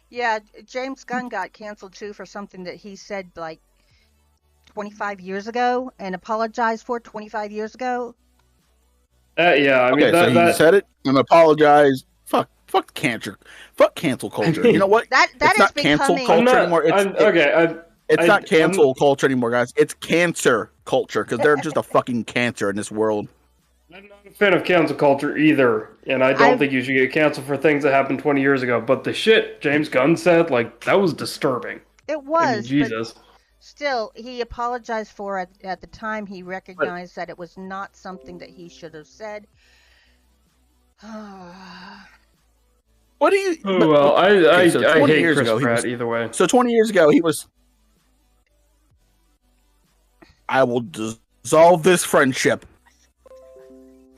Yeah, James Gunn got canceled too for something that he said like 25 years ago and apologized for 25 years ago. Yeah, I mean, so he said it and apologized. Fuck cancel culture. You know what? It's not cancel culture anymore. It's not cancel culture anymore, guys. It's cancer culture because they're just a fucking cancer in this world. I'm not a fan of cancel culture either, and I don't think you should get canceled for things that happened 20 years ago. But the shit James Gunn said, like, that was disturbing. It was. I mean, Jesus. But still, he apologized for it at the time. He recognized that it was not something that he should have said. What do you? Well, I hate Chris Pratt either way. So 20 years ago, he was. I will dissolve this friendship.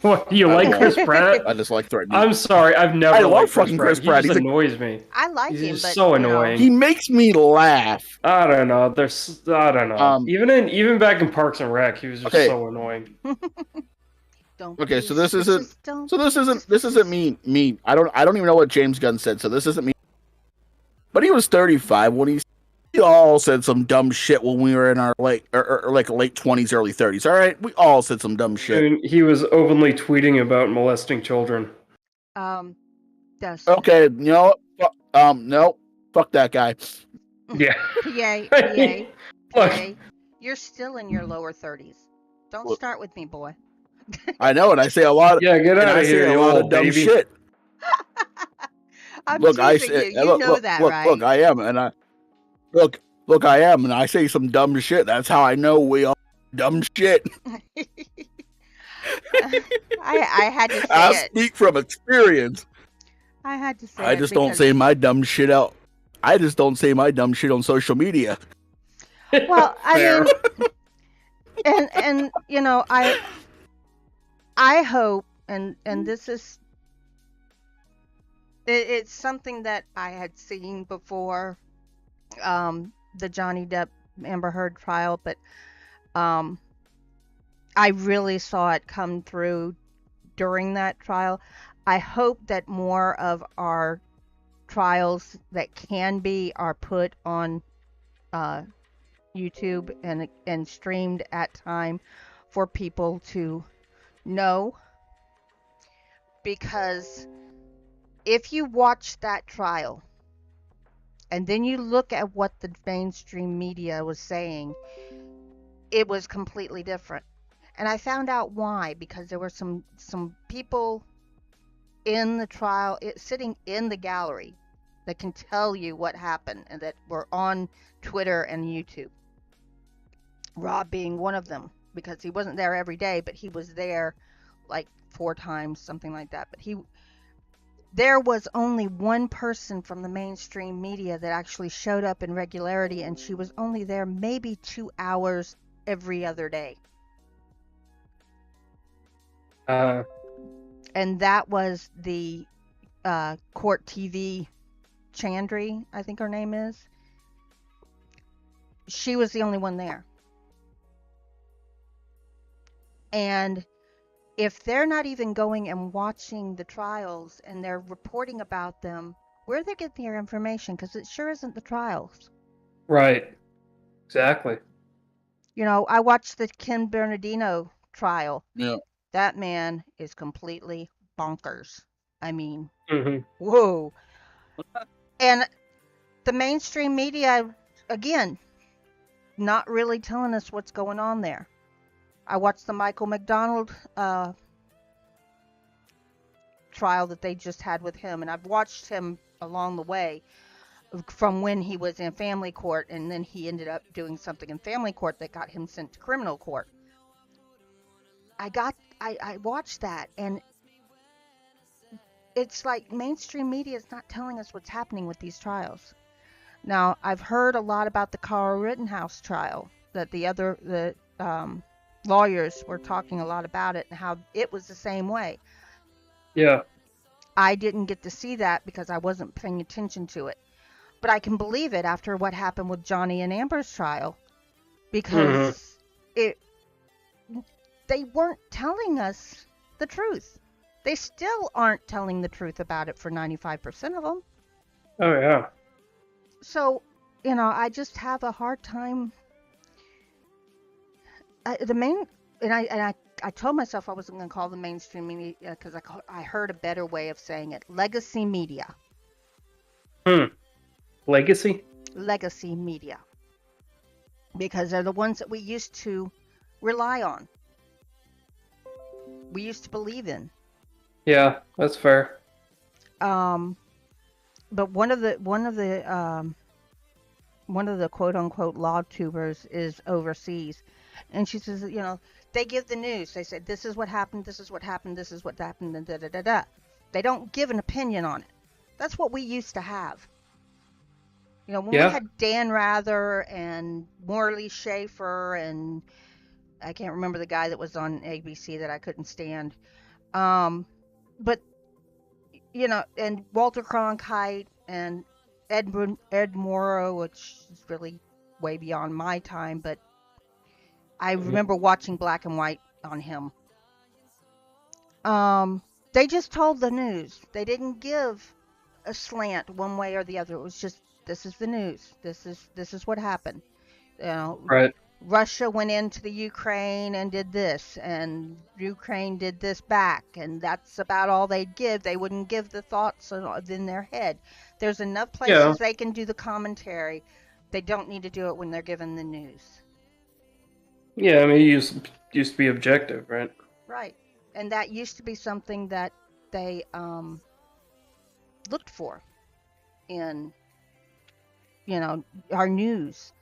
What, you like Chris Pratt? I just like threatening. I'm sorry, I've never. I love fucking Chris Pratt. He just annoys me. I like him, He's but so annoying. He makes me laugh. I don't know. I don't know. Even back in Parks and Rec, he was just so annoying. Okay, so this isn't me. I don't even know what James Gunn said. So this isn't me. But he was 35 when we all said some dumb shit when we were in our late 20s, early 30s. All right, we all said some dumb shit. I mean, he was openly tweeting about molesting children. Yes. Okay, no, fuck that guy. Yeah. PA, you're still in your lower 30s. Don't start with me, boy. I know, and I say a lot. Get out of here, you old dumb baby. shit. I'm teasing you. You know that, right? Look, I am, and I am, and I say some dumb shit. That's how I know we all dumb shit. I had to say I speak from experience. I had to say I just don't say my dumb shit out. I just don't say my dumb shit on social media. Well, I mean, and I hope, and this is, it's something that I had seen before, the Johnny Depp Amber Heard trial, but I really saw it come through during that trial. I hope that more of our trials that can be are put on YouTube and streamed at time for people to know, because if you watch that trial and then you look at what the mainstream media was saying, it was completely different. And I found out why, because there were some people in the trial, sitting in the gallery, that can tell you what happened and that were on Twitter and YouTube. Rob being one of them, because he wasn't there every day, but he was there like 4 times, something like that. But There was only one person from the mainstream media that actually showed up in regularity, and she was only there maybe 2 hours every other day. And that was the court TV Chandri, I think her name is. She was the only one there. And if they're not even going and watching the trials and they're reporting about them, where are they getting their information? Because it sure isn't the trials. Right. Exactly. You know, I watched the Ken Bernardino trial. Yeah. That man is completely bonkers. I mean, Hmm. whoa. And the mainstream media, again, not really telling us what's going on there. I watched the Michael McDonald trial that they just had with him, and I've watched him along the way from when he was in family court, and then he ended up doing something in family court that got him sent to criminal court. I watched that, and it's like mainstream media is not telling us what's happening with these trials. Now, I've heard a lot about the Carl Rittenhouse trial, that the lawyers were talking a lot about it and how it was the same way. Yeah. I didn't get to see that because I wasn't paying attention to it. But I can believe it after what happened with Johnny and Amber's trial, because they weren't telling us the truth. They still aren't telling the truth about it for 95% of them. Oh yeah. So, you know, I just have a hard time. I told myself I wasn't going to call the mainstream media because I heard a better way of saying it. Legacy media. Legacy? Legacy media. Because they're the ones that we used to rely on. We used to believe in. Yeah, that's fair. But one of the quote unquote law tubers is overseas, and she says, you know, they give the news. They say this is what happened, this is what happened, this is what happened, and da da da da. They don't give an opinion on it. That's what we used to have. You know, when we had Dan Rather and Morley Schaefer, and I can't remember the guy that was on ABC that I couldn't stand. But you know, and Walter Cronkite and Ed Morrow, which is really way beyond my time, but I remember watching Black and White on him. They just told the news. They didn't give a slant one way or the other. It was just, this is the news. This is what happened. You know, Right. Russia went into the Ukraine and did this, and Ukraine did this back, and that's about all they'd give. They wouldn't give the thoughts in their head. There's enough places they can do the commentary. They don't need to do it when they're given the news. Yeah, I mean, it used to be objective, right? Right. And that used to be something that they looked for in, you know, our news.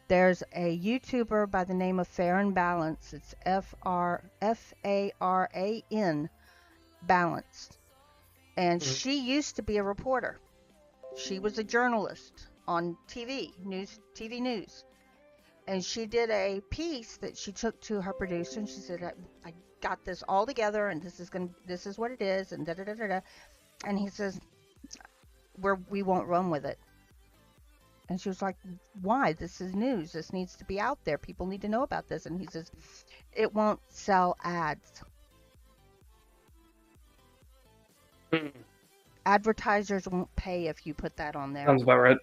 There's a YouTuber by the name of Fair and Balanced. It's Faran Balanced. And she used to be a reporter. She was a journalist on TV news. And she did a piece that she took to her producer, and she said, I got this all together, and this is what it is, and da da da da da. And he says, we won't run with it. And she was like, why? This is news. This needs to be out there. People need to know about this. And he says, it won't sell ads. Advertisers won't pay if you put that on there. Sounds about right.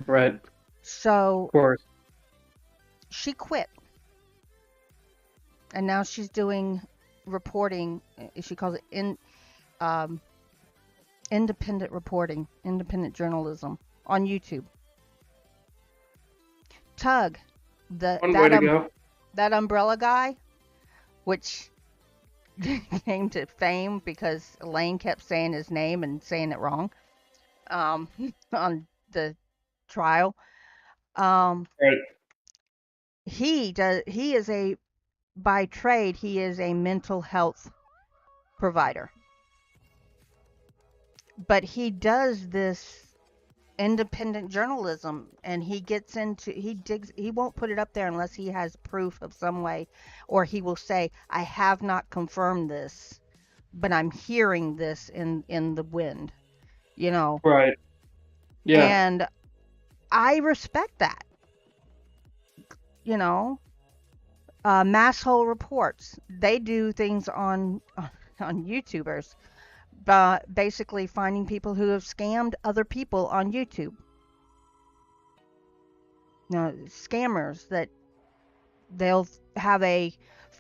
Right. So, of course, she quit. And now she's doing reporting. She calls it independent reporting, independent journalism on YouTube. Tug, that umbrella guy, which came to fame because Elaine kept saying his name and saying it wrong on the trial. right. By trade, he is a mental health provider. But he does this independent journalism, and he gets into he won't put it up there unless he has proof of some way, or he will say, I have not confirmed this, but I'm hearing this in the wind, you know. Right. Yeah. And I respect that, you know. Mass hole reports, they do things on YouTubers, basically finding people who have scammed other people on YouTube. You know, scammers that they'll have a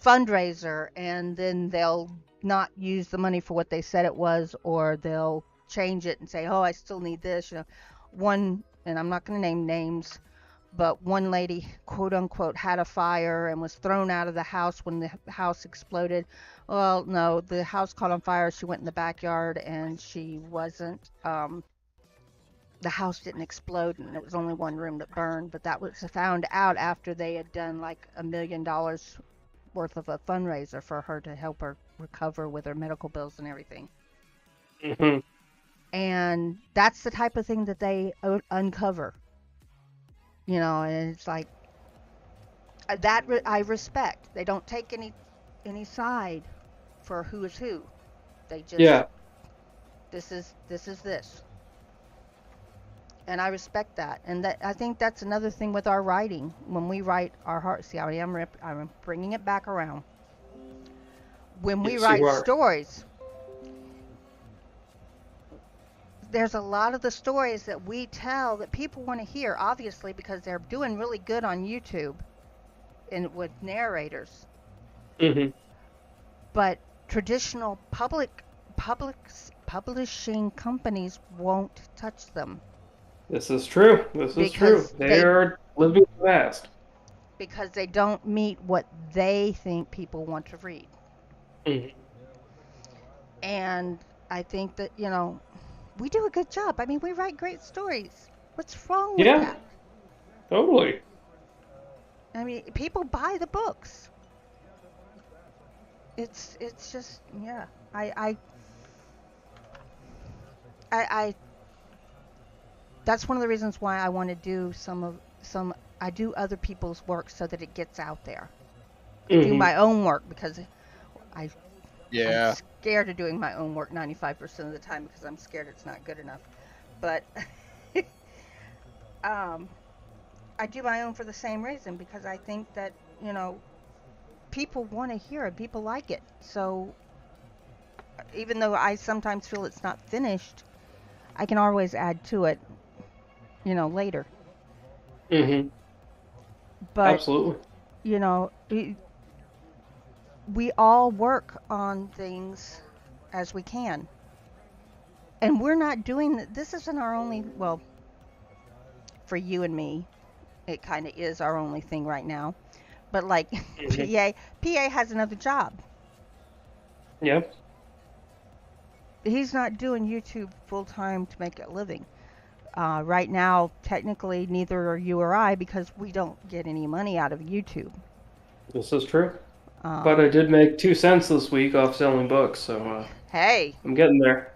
fundraiser and then they'll not use the money for what they said it was, or they'll change it and say, oh, I still need this. You know, one, and I'm not going to name names, but one lady, quote unquote, had a fire and was thrown out of the house when the house exploded. Well, no, the house caught on fire. She went in the backyard and she wasn't, the house didn't explode and it was only one room that burned, but that was found out after they had done like $1 million worth of a fundraiser for her to help her recover with her medical bills and everything. Hmm. And that's the type of thing that they uncover, you know, and it's like that I respect. They don't take any side for who is who. They just Yeah. this is this. And I respect that. And that, I think that's another thing with our writing. When we write our heart, see, I'm bringing it back around. When we Yes, write you are. stories, there's a lot of the stories that we tell that people want to hear, obviously, because they're doing really good on YouTube and with narrators. Hmm. But traditional publishing companies won't touch them. This is true. This is true. Because They are living fast. because they don't meet what they think people want to read. Hmm. And I think that, you know, we do a good job. I mean, we write great stories. What's wrong with Yeah, that? totally. I mean, people buy the books. It's just, yeah. I that's one of the reasons why I want to do I do other people's work so that it gets out there. I do Hmm. my own work because I'm Yeah. scared of doing my own work 95% of the time because I'm scared it's not good enough. But um, I do my own for the same reason, because I think that, you know, people want to hear it, people like it. So even though I sometimes feel it's not finished, I can always add to it, you know, later. Hmm. But, Absolutely. you know, we all work on things as we can. And we're not doing this isn't our only, well, for you and me, it kind of is our only thing right now. But like Hmm. PA has another job. Yeah. He's not doing YouTube full time to make a living. Right now, technically, neither are you or I, because we don't get any money out of YouTube. This is true. But Um, I did make 2 cents this week off selling books, so hey, I'm getting there.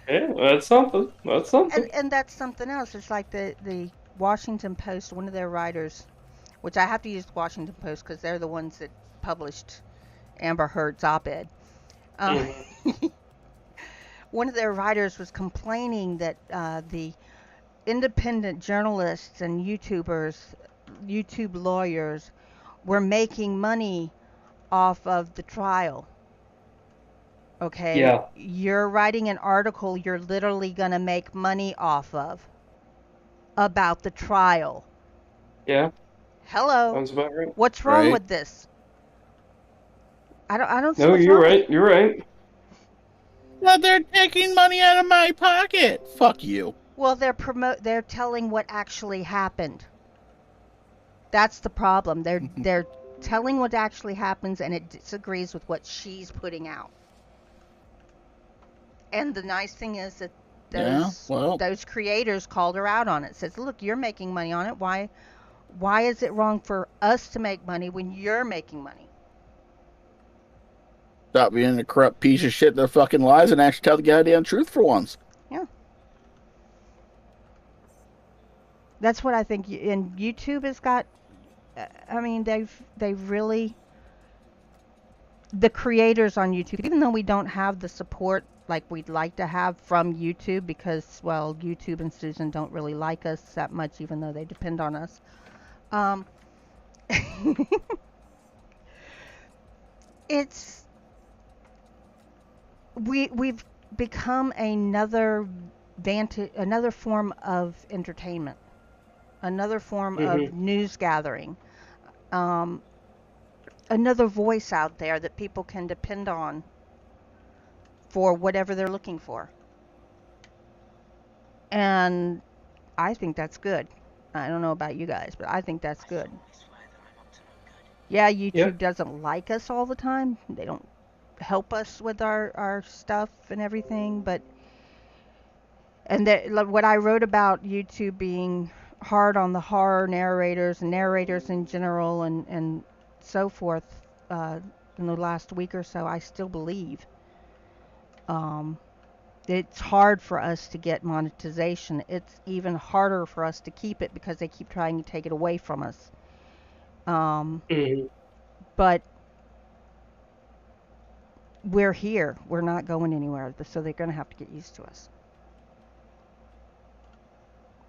Yeah, that's something. That's something. and that's something else. It's like the Washington Post, one of their writers, which I have to use the Washington Post because they're the ones that published Amber Heard's op-ed. Uh, Hmm. one of their writers was complaining that the independent journalists and YouTubers, YouTube lawyers, were making money off of the trial. Okay, Yeah. you're writing an article you're literally going to make money off of about the trial. Yeah. Hello, Sounds about right. what's wrong Right. with this? I don't see No, what's you're wrong with it. right. You're right. Well, they're taking money out of my pocket. Fuck you. Well, they're telling what actually happened. That's the problem. They're telling what actually happens, and it disagrees with what she's putting out. And the nice thing is that Yeah. Well, those creators called her out on it. Says, "Look, you're making money on it. Why is it wrong for us to make money when you're making money?" Stop being a corrupt piece of shit that fucking lies and actually tell the goddamn truth for once. Yeah. That's what I think. And YouTube has got. I mean, they've really, the creators on YouTube, even though we don't have the support like we'd like to have from YouTube, because well, YouTube and Susan don't really like us that much, even though they depend on us. Um, it's we've become another form of entertainment, another form of news gathering, um, another voice out there that people can depend on for whatever they're looking for. And I think that's good. I don't know about you guys, but I think that's good. Yeah, Yeah. YouTube doesn't like us all the time. They don't help us with our stuff and everything, but and that, like, what I wrote about YouTube being hard on the horror narrators and narrators in general and so forth in the last week or so, I still believe. Um, it's hard for us to get monetization. It's even harder for us to keep it because they keep trying to take it away from us. Mm-hmm. But we're here. We're not going anywhere. So they're going to have to get used to us.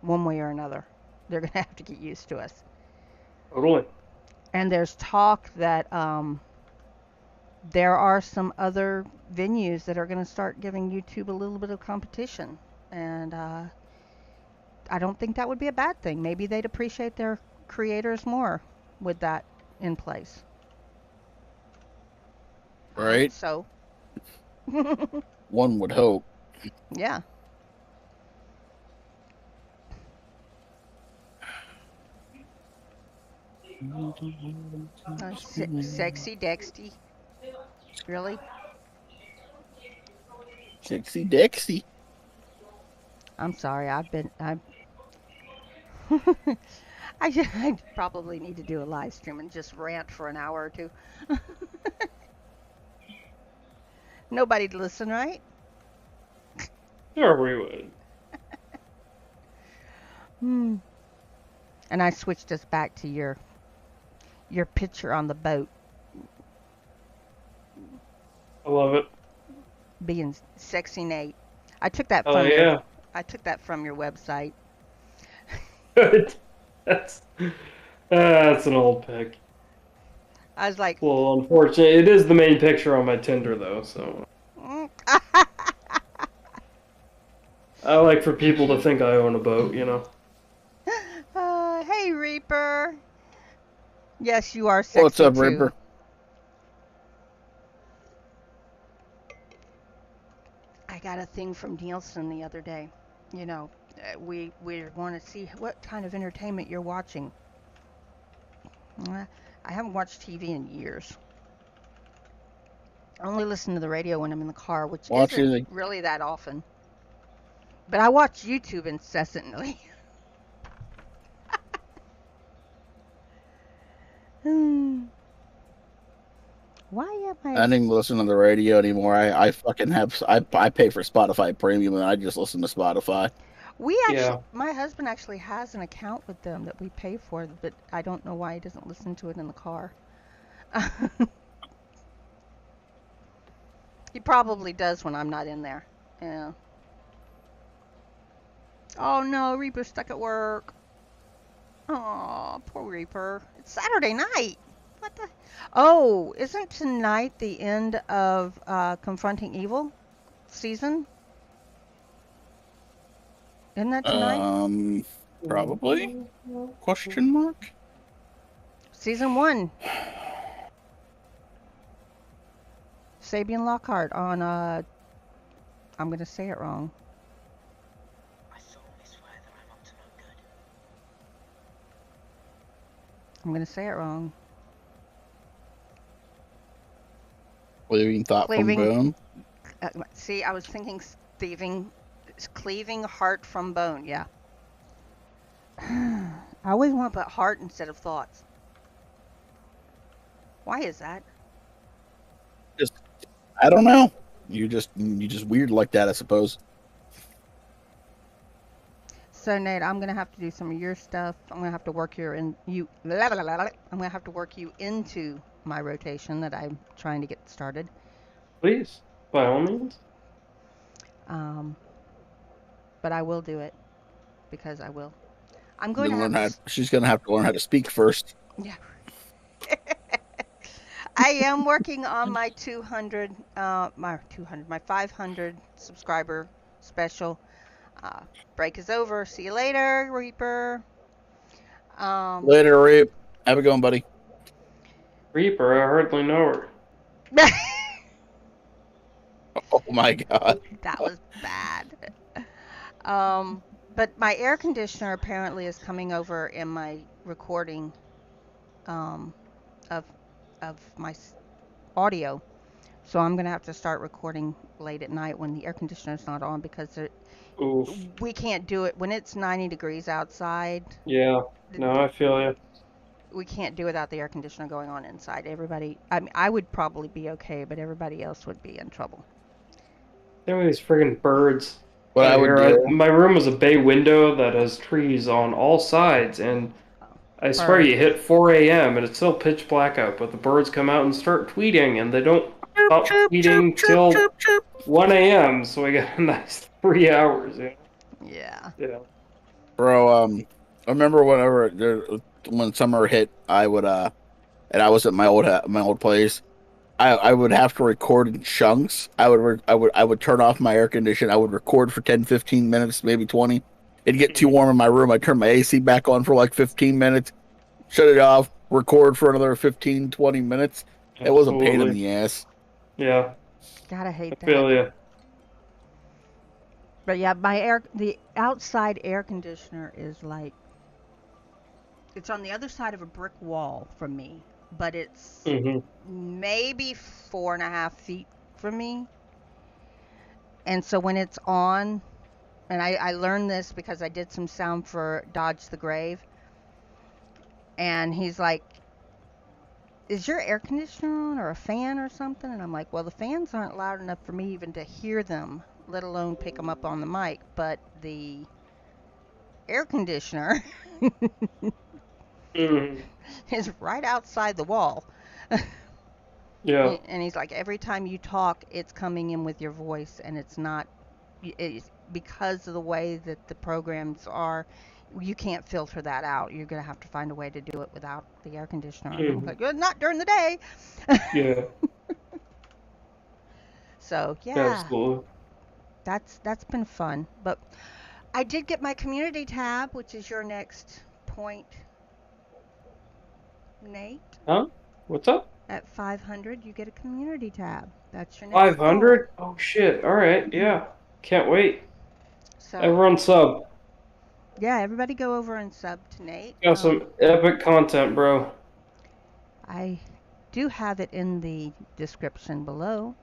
One way or another. They're going to have to get used to us. Totally. And there's talk that there are some other venues that are going to start giving YouTube a little bit of competition. And I don't think that would be a bad thing. Maybe they'd appreciate their creators more with that in place. I hope Right? so. One would hope. Yeah. Sexy Dexty. Really? Sexy Dexy. I'm sorry. I probably need to do a live stream and just rant for an hour or two. Nobody'd listen, right? Sure, we would. Hmm. And I switched us back to your picture on the boat I love it. being sexy Nate. I took Oh yeah. that from your website. that's that's an old pic. I was like, Well, unfortunately, it is the main picture on my Tinder though, so I like for people to think I own a boat, you know. hey Reaper. Yes, you are What's sexy up, too. Ripper? I got a thing from Nielsen the other day. You know, we want to see what kind of entertainment you're watching. I haven't watched TV in years. I only listen to the radio when I'm in the car, which isn't Watching the really that often. But I watch YouTube incessantly. Hmm. Why am I I? don't even listen to the radio anymore. I fucking have I pay for Spotify Premium and I just listen to Spotify. Yeah. My husband actually has an account with them that we pay for, but I don't know why he doesn't listen to it in the car. He probably does when I'm not in there. Yeah. Oh no, Reaper's stuck at work. Oh, poor Reaper. It's Saturday night. What the? Oh, isn't tonight the end of Confronting Evil season? Isn't that tonight? Probably? Question mark? Season 1. Sabian Lockhart on I'm gonna say it wrong. I'm gonna say it wrong. Cleaving thought Cleaving. from bone. See, I was thinking cleaving heart from bone. Yeah. I always want to put heart instead of thoughts. Why is that? I don't know. You just weird like that, I suppose. So Nate, I'm gonna have to do some of your stuff. I'm gonna have to work your in you. I'm gonna have to work you into my rotation that I'm trying to get started. Please, by all means. Um, but I will do it because I will. I'm going to Gonna have learn to. how. She's gonna have to learn how to speak first. Yeah. I am working on my 200, my 500 subscriber special. Uh, break is over. See you later, Reaper. Um, Later, Reap. Have a good one, buddy. Reaper, I hardly know her. Oh my god. that was bad. Um, but my air conditioner apparently is coming over in my recording um, of my audio. So I'm gonna have to start recording late at night when the air conditioner's not on because Oof. we can't do it when it's 90 degrees outside. Yeah. No, I feel you. We can't do without the air conditioner going on inside. Everybody, I mean, I would probably be okay, but everybody else would be in trouble. There are these friggin' birds What out I would here. do. My room is a bay window that has trees on all sides, and Oh, I swear you birds. hit 4 a.m. and it's still pitch black out, but the birds come out and start tweeting, and they don't Chirp, stop chirp, chirp, tweeting chirp, till chirp, chirp. 1 a.m., so we got a nice 3 hours, you know? Yeah. Yeah. Bro, I remember when summer hit, I would and I was at my old place. I would have to record in chunks. I would turn off my air conditioner. I would record for 10, 15 minutes, maybe 20. It'd get too warm in my room. I'd turn my AC back on for like 15 minutes, shut it off, record for another 15, 20 minutes. It was a pain in Absolutely. the ass. Yeah, Gotta I hate that. feel you. But yeah, the outside air conditioner is like, it's on the other side of a brick wall from me, but it's Hmm. maybe 4.5 feet from me. And so when it's on, and I learned this because I did some sound for Dodge the Grave, and he's like, is your air conditioner on or a fan or something? And I'm like, well, the fans aren't loud enough for me even to hear them, let alone pick them up on the mic. But the air conditioner Hmm. is right outside the wall. Yeah. And he's like, every time you talk, it's coming in with your voice, and it's not, it's because of the way that the programs are. You can't filter that out. You're gonna have to find a way to do it without the air conditioner. And I'm Hmm. like, well, not during the day. Yeah, So yeah, absolutely. that's been fun. But I did get my community tab, which is your next point, Nate. Huh? What's up? At 500, you get a community tab. That's your next goal. 500? Oh shit. All right. Yeah. Can't wait. So Everyone sub. yeah, everybody go over and sub to Nate. Got some epic content, bro. I do have it in the description below.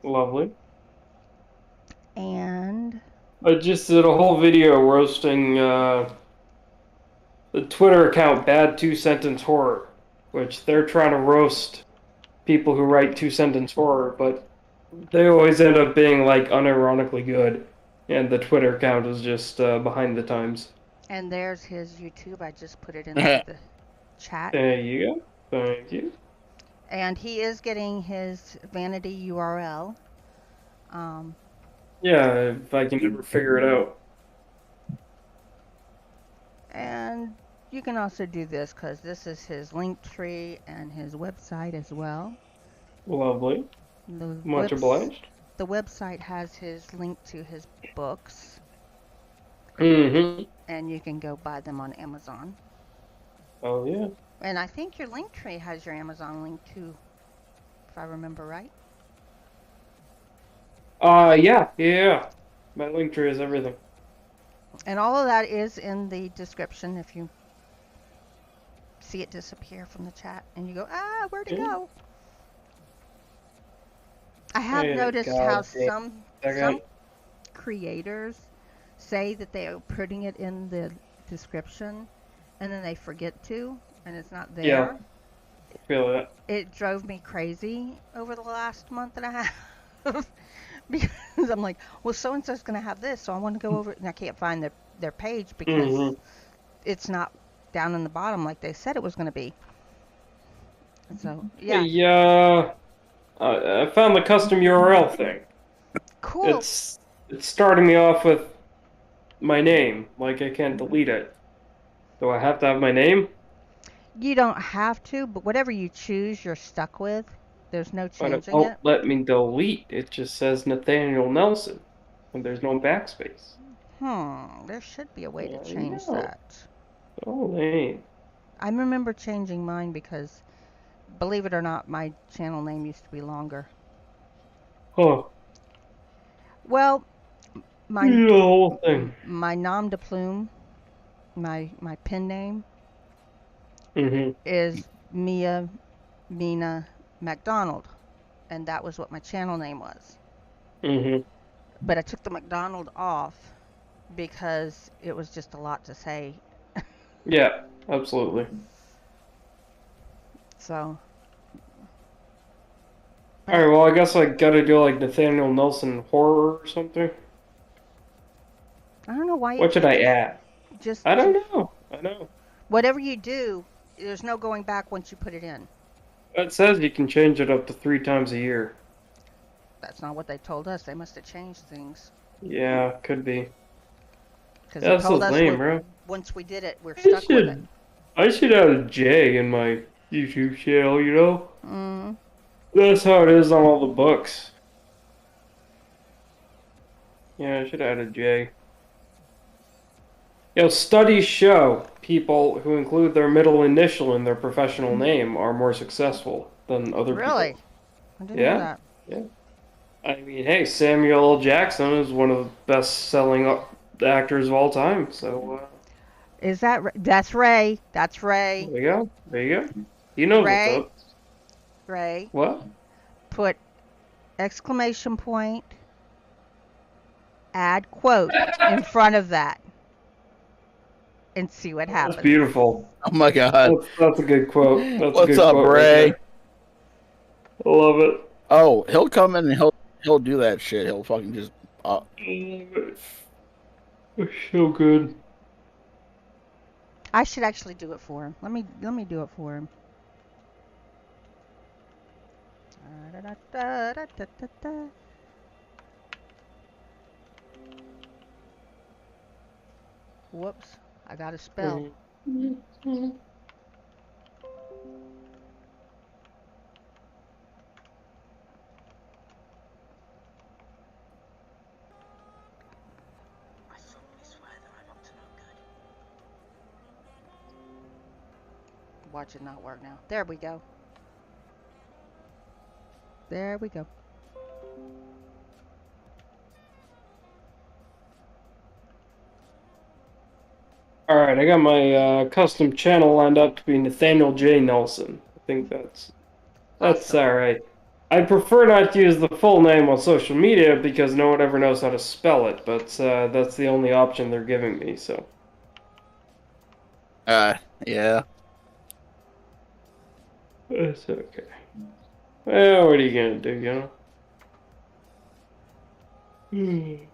Lovely. And I just did a whole video roasting the Twitter account Bad Two Sentence Horror, which they're trying to roast people who write two sentence horror, but they always end up being like unironically good, and the Twitter account is just behind the times. there's his YouTube. I just put it into the chat. There you go. Thank you. And he is getting his vanity URL. Um, Yeah, if I can ever figure it out. and you can also do this because this is his link tree and his website as well. Lovely. The, Much webs- obliged. the website has his link to his books, Mm-hmm. and you can go buy them on Amazon. Oh, yeah. And I think your link tree has your Amazon link too, if I remember right. Yeah. My link tree is everything. And all of that is in the description if you see it disappear from the chat and you go, where'd it Yeah. go? I have Hey, noticed God how damn. some creators say that they are putting it in the description and then they forget to, and it's not there. Yeah. I feel that. It drove me crazy over the last month and a half because I'm like, well, so and so's gonna have this, so I want to go over it, and I can't find their page because Mm-hmm. it's not down in the bottom like they said it was gonna be. So yeah, Hey, I found the custom URL thing. cool. It's starting me off with my name. Like I can't delete it. Do I have to have my name? You don't have to, but whatever you choose, you're stuck with. There's no But it changing won't it. let me delete. It just says NateJNelson, and there's no backspace. There should be a way to Yeah, I change know. that. So lame. I remember changing mine because, believe it or not, my channel name used to be longer. Huh. Well, my The whole thing. my nom de plume, my pen name Mm-hmm. is Mina McDonald, and that was what my channel name was. Mm-hmm. But I took the McDonald off because it was just a lot to say. Yeah, absolutely. So, but Alright, well, I guess I gotta do like Nathaniel Nelson horror or something. I don't know why you What should can't I add? just I don't know. I know. whatever you do, there's no going back once you put it in. It says you can change it up to 3 times a year. That's not what they told us. They must have changed things Yeah, could be. because Yeah, they that's so told us lame, bro. once we did it, we're I stuck with it. should, I should add a J in my YouTube channel, you know? Mm. That's how it is on all the books. Yeah, I should add a J. You know, studies show people who include their middle initial in their professional name are more successful than other Really? people. I didn't know Yeah, that. yeah. I mean, hey, Samuel L. Jackson is one of the best-selling actors of all time. So Is that that's Ray? That's there Ray. you go. There you go. He knows what's Ray. up. Ray. What? Put exclamation point, add quote in front of that, and see what That's happens. beautiful. Oh my god. That's a good quote. That's a What's good up, quote right Ray? there. I love it. Oh, he'll come in and he'll do that shit. He'll fucking just I love it. It's so good. I should actually do it for him. Let me do it for him. Da-da-da-da-da-da-da. Whoops, I got to spell. Mhm. I solemnly swear that I'm up to no good. Watch it not work now. There we go. There we go. All right, I got my custom channel lined up to be Nathaniel J. Nelson. I think that's Awesome. all right. I prefer not to use the full name on social media because no one ever knows how to spell it, but that's the only option they're giving me. So uh yeah. it's okay. Well, what are you gonna do, you know?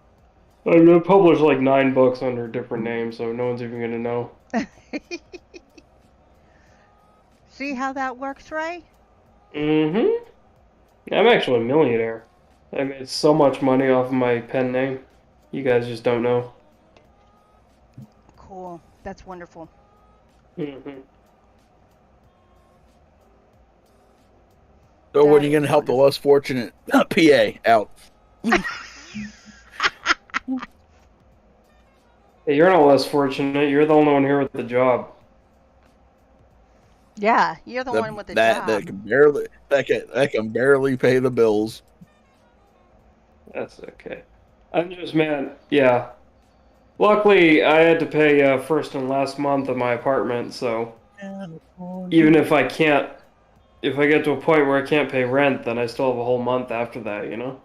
I'm gonna publish like 9 books under different names, so no one's even gonna know. See how that works, Ray? Mm-hmm. I'm actually a millionaire. I made so much money off of my pen name. You guys just don't know. Cool. That's wonderful. Mm-hmm. So when That are you is gonna help the wonderful. less fortunate PA out? Hey, you're not less fortunate. You're the only one here with the job. Yeah, you're the That one with the that job. that can barely pay the bills. That's okay. I'm just, man, yeah. Luckily, I had to pay first and last month of my apartment, so even if I can't, if I get to a point where I can't pay rent, then I still have a whole month after that, you know?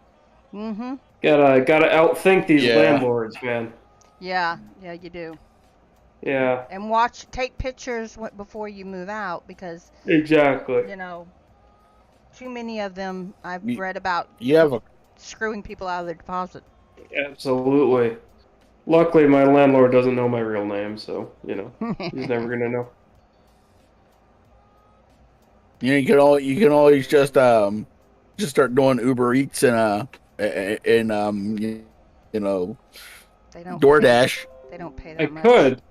Mm-hmm. Gotta outthink these Yeah. landlords, man. Yeah, yeah, you do. Yeah, And take pictures before you move out because, exactly. you know, too many of them I've You, read about you have a screwing people out of their deposit. Absolutely. Luckily, my landlord doesn't know my real name, so, he's never gonna know. you can always just start doing Uber Eats and you know They don't pay. DoorDash. They don't pay I that much. could,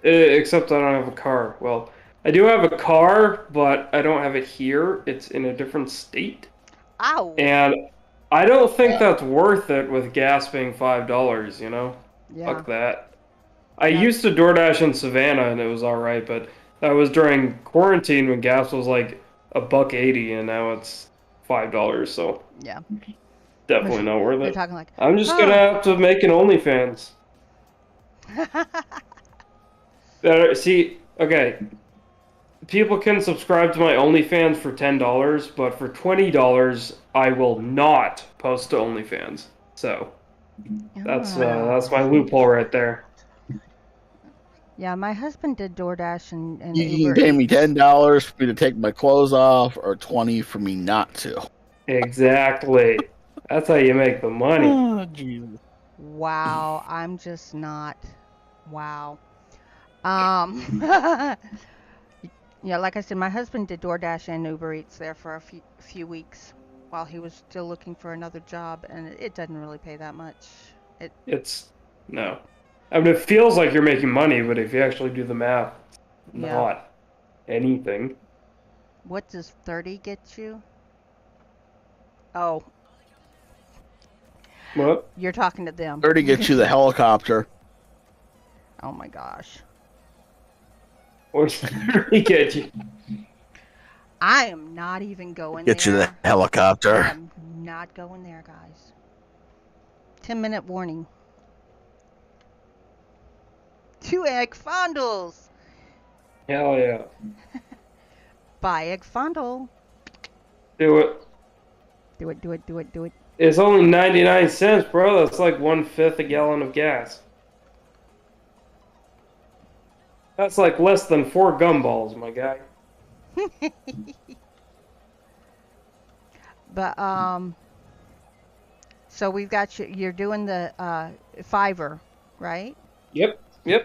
except I don't have a car. Well, I do have a car, but I don't have it here. It's in a different state. Ow. And I don't think that's worth it with gas being $5, Yeah. Fuck that. I Yeah. used to DoorDash in Savannah and it was alright, but that was during quarantine when gas was like $1.80 and now it's $5, so Yeah. definitely not worth They're it. talking like, I'm just gonna huh. have to make an OnlyFans. See, okay, people can subscribe to my OnlyFans for $10, but for $20, I will not post to OnlyFans. So that's my loophole right there. Yeah, my husband did DoorDash and You can Uber pay me Eats. $10 for me to take my clothes off, or 20 for me not to. Exactly. That's how you make the money. Oh, Jesus. Wow, I'm just not. Wow. Yeah, like I said, my husband did DoorDash and Uber Eats there for a few weeks while he was still looking for another job, and it doesn't really pay that much. It It's no. I mean, it feels like you're making money, but if you actually do the math, Yeah. not anything. What does 30 get you? Oh, What? you're talking to them. 30 gets you the helicopter. Oh my gosh. Or does it really get you? I am not even going Get you the there. I helicopter. am not going there, guys. 10-minute warning. 2 egg fondles. Hell yeah. Buy egg fondle. Do it. Do it, do it, do it, do it. It's only 99 cents, bro. That's like 1/5 a gallon of gas. That's like less than 4 gumballs, my guy. But so we've got you. You're doing the Fiverr, right? Yep. So you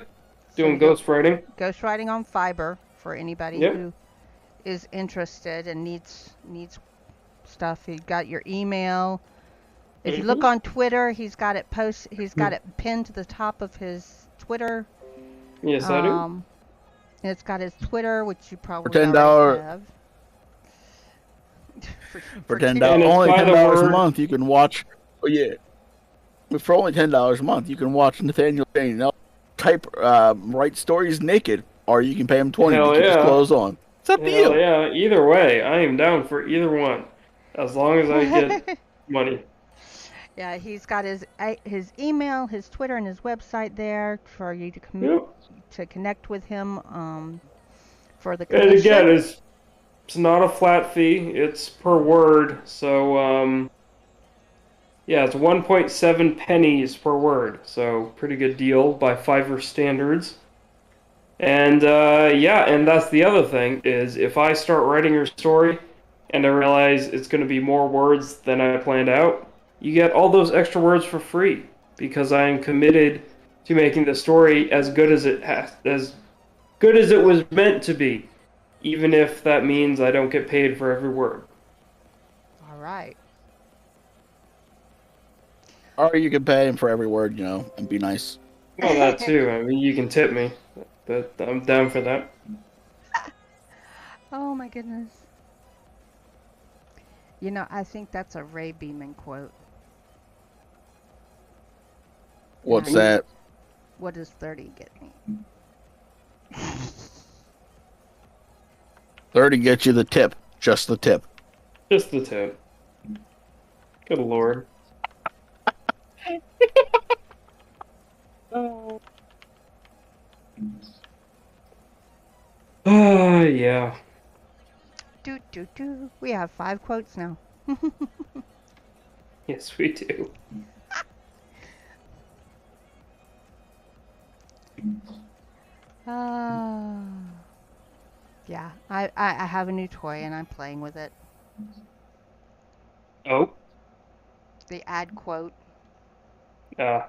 Doing go ghostwriting. ghostwriting on Fiverr for anybody Yep. who is interested and needs stuff. You've got your email. If you look on Twitter, he's got it pinned to the top of his Twitter. Yes, I do. It's got his Twitter, which you probably $10 already have. For $10, And it's only by the $10 a word. month, you can watch. Oh yeah, for only $10 a month, you can watch NateJNelson write stories naked, or you can pay him 20 to Hell keep his yeah. clothes on. It's up to Hell you. yeah. Either way, I am down for either one. As long as I get money. Yeah, he's got his email, his Twitter, and his website there for you Yep. to connect with him for the And again, commission. it's not a flat fee. It's per word. So yeah, it's 1.7 pennies per word. So pretty good deal by Fiverr standards. And yeah, and that's the other thing is if I start writing your story and I realize it's going to be more words than I planned out, you get all those extra words for free because I am committed to making the story as good as as good as it was meant to be, even if that means I don't get paid for every word. All right. Or you can pay him for every word, and be nice. Well, that too. I mean, you can tip me. I'm down for that. Oh my goodness. I think that's a Ray Beeman quote. What's Yeah. that? What does 30 get me? 30 gets you the tip, just the tip. Just the tip. Good lord. Yeah. Do. We have 5 quotes now. Yes, we do. Yeah, I have a new toy and I'm playing with it. Oh. The ad quote. Yeah.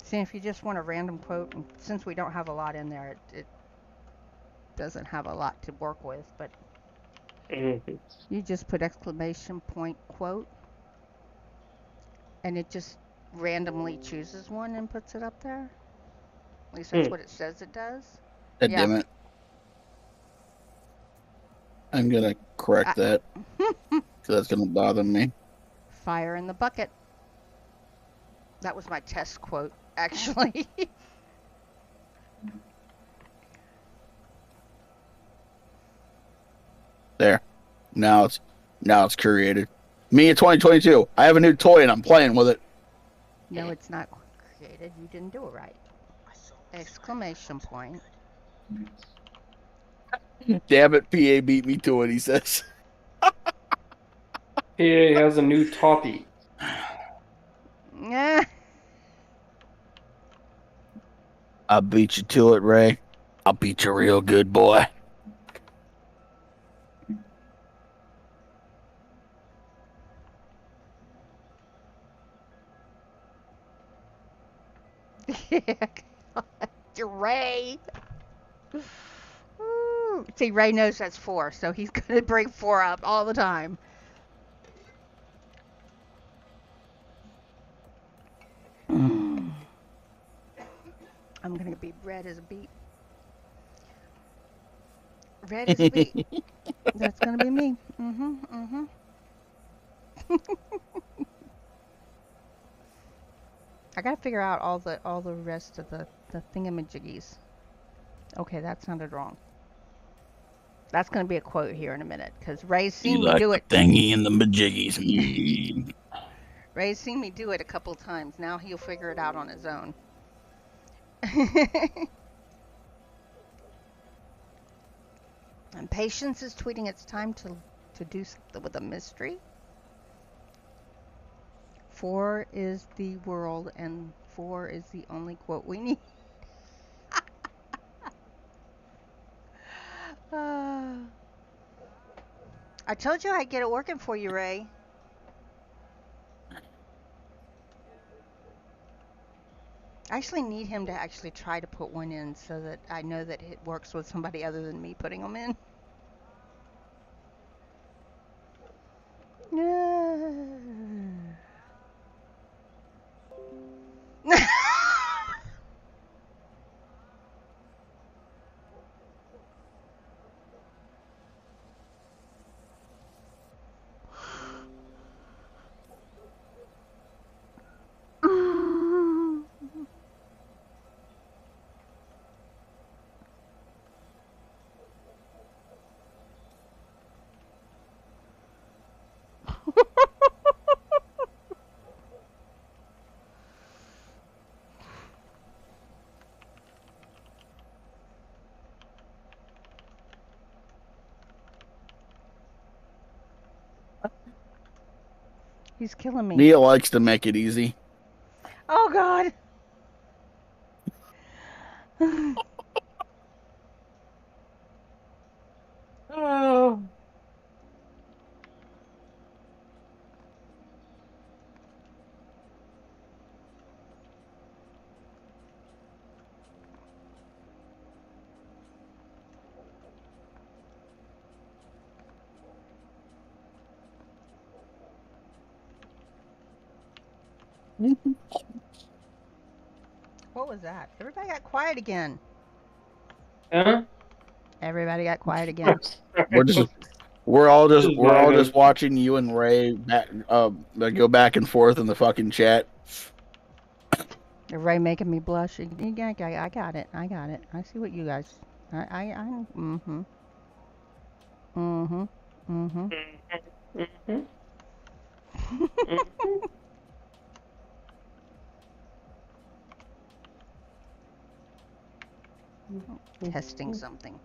See, if you just want a random quote, and since we don't have a lot in there, it doesn't have a lot to work with, but you just put exclamation point quote, and it just randomly chooses one and puts it up there. At least that's what it says it does. God Yeah. damn it. I'm gonna correct that. Because that's gonna bother me. Fire in the bucket. That was my test quote, actually. There. Now it's created. Me in 2022. I have a new toy and I'm playing with it. No, it's not created. You didn't do it right. Exclamation point. Damn it, PA beat me to it, he says. PA has a new toppy. Yeah. I'll beat you to it, Ray. I'll beat you real good, boy. Ray. Ooh. See, Ray knows that's 4, so he's gonna bring 4 up all the time. I'm gonna be red as a beet. Red as a beet. That's gonna be me. I gotta figure out all the rest of the thingamajiggies. Okay, that sounded wrong. That's gonna be a quote here in a minute because Ray's seen me do it. Thingy and the majiggies. Ray's seen me do it a couple times. Now he'll figure it out on his own. And Patience is tweeting it's time to do something with a mystery. 4 is the world and 4 is the only quote we need. I told you I'd get it working for you, Ray. I actually need him to actually try to put one in so that I know that it works with somebody other than me putting them in. He's killing me. Neil likes to make it easy. Oh, God. Oh. What was that? Everybody got quiet again. Huh? Everybody got quiet again. We're all just watching you and Ray go back and forth in the fucking chat. Ray making me blush. I got it. I see what you guys. Testing something.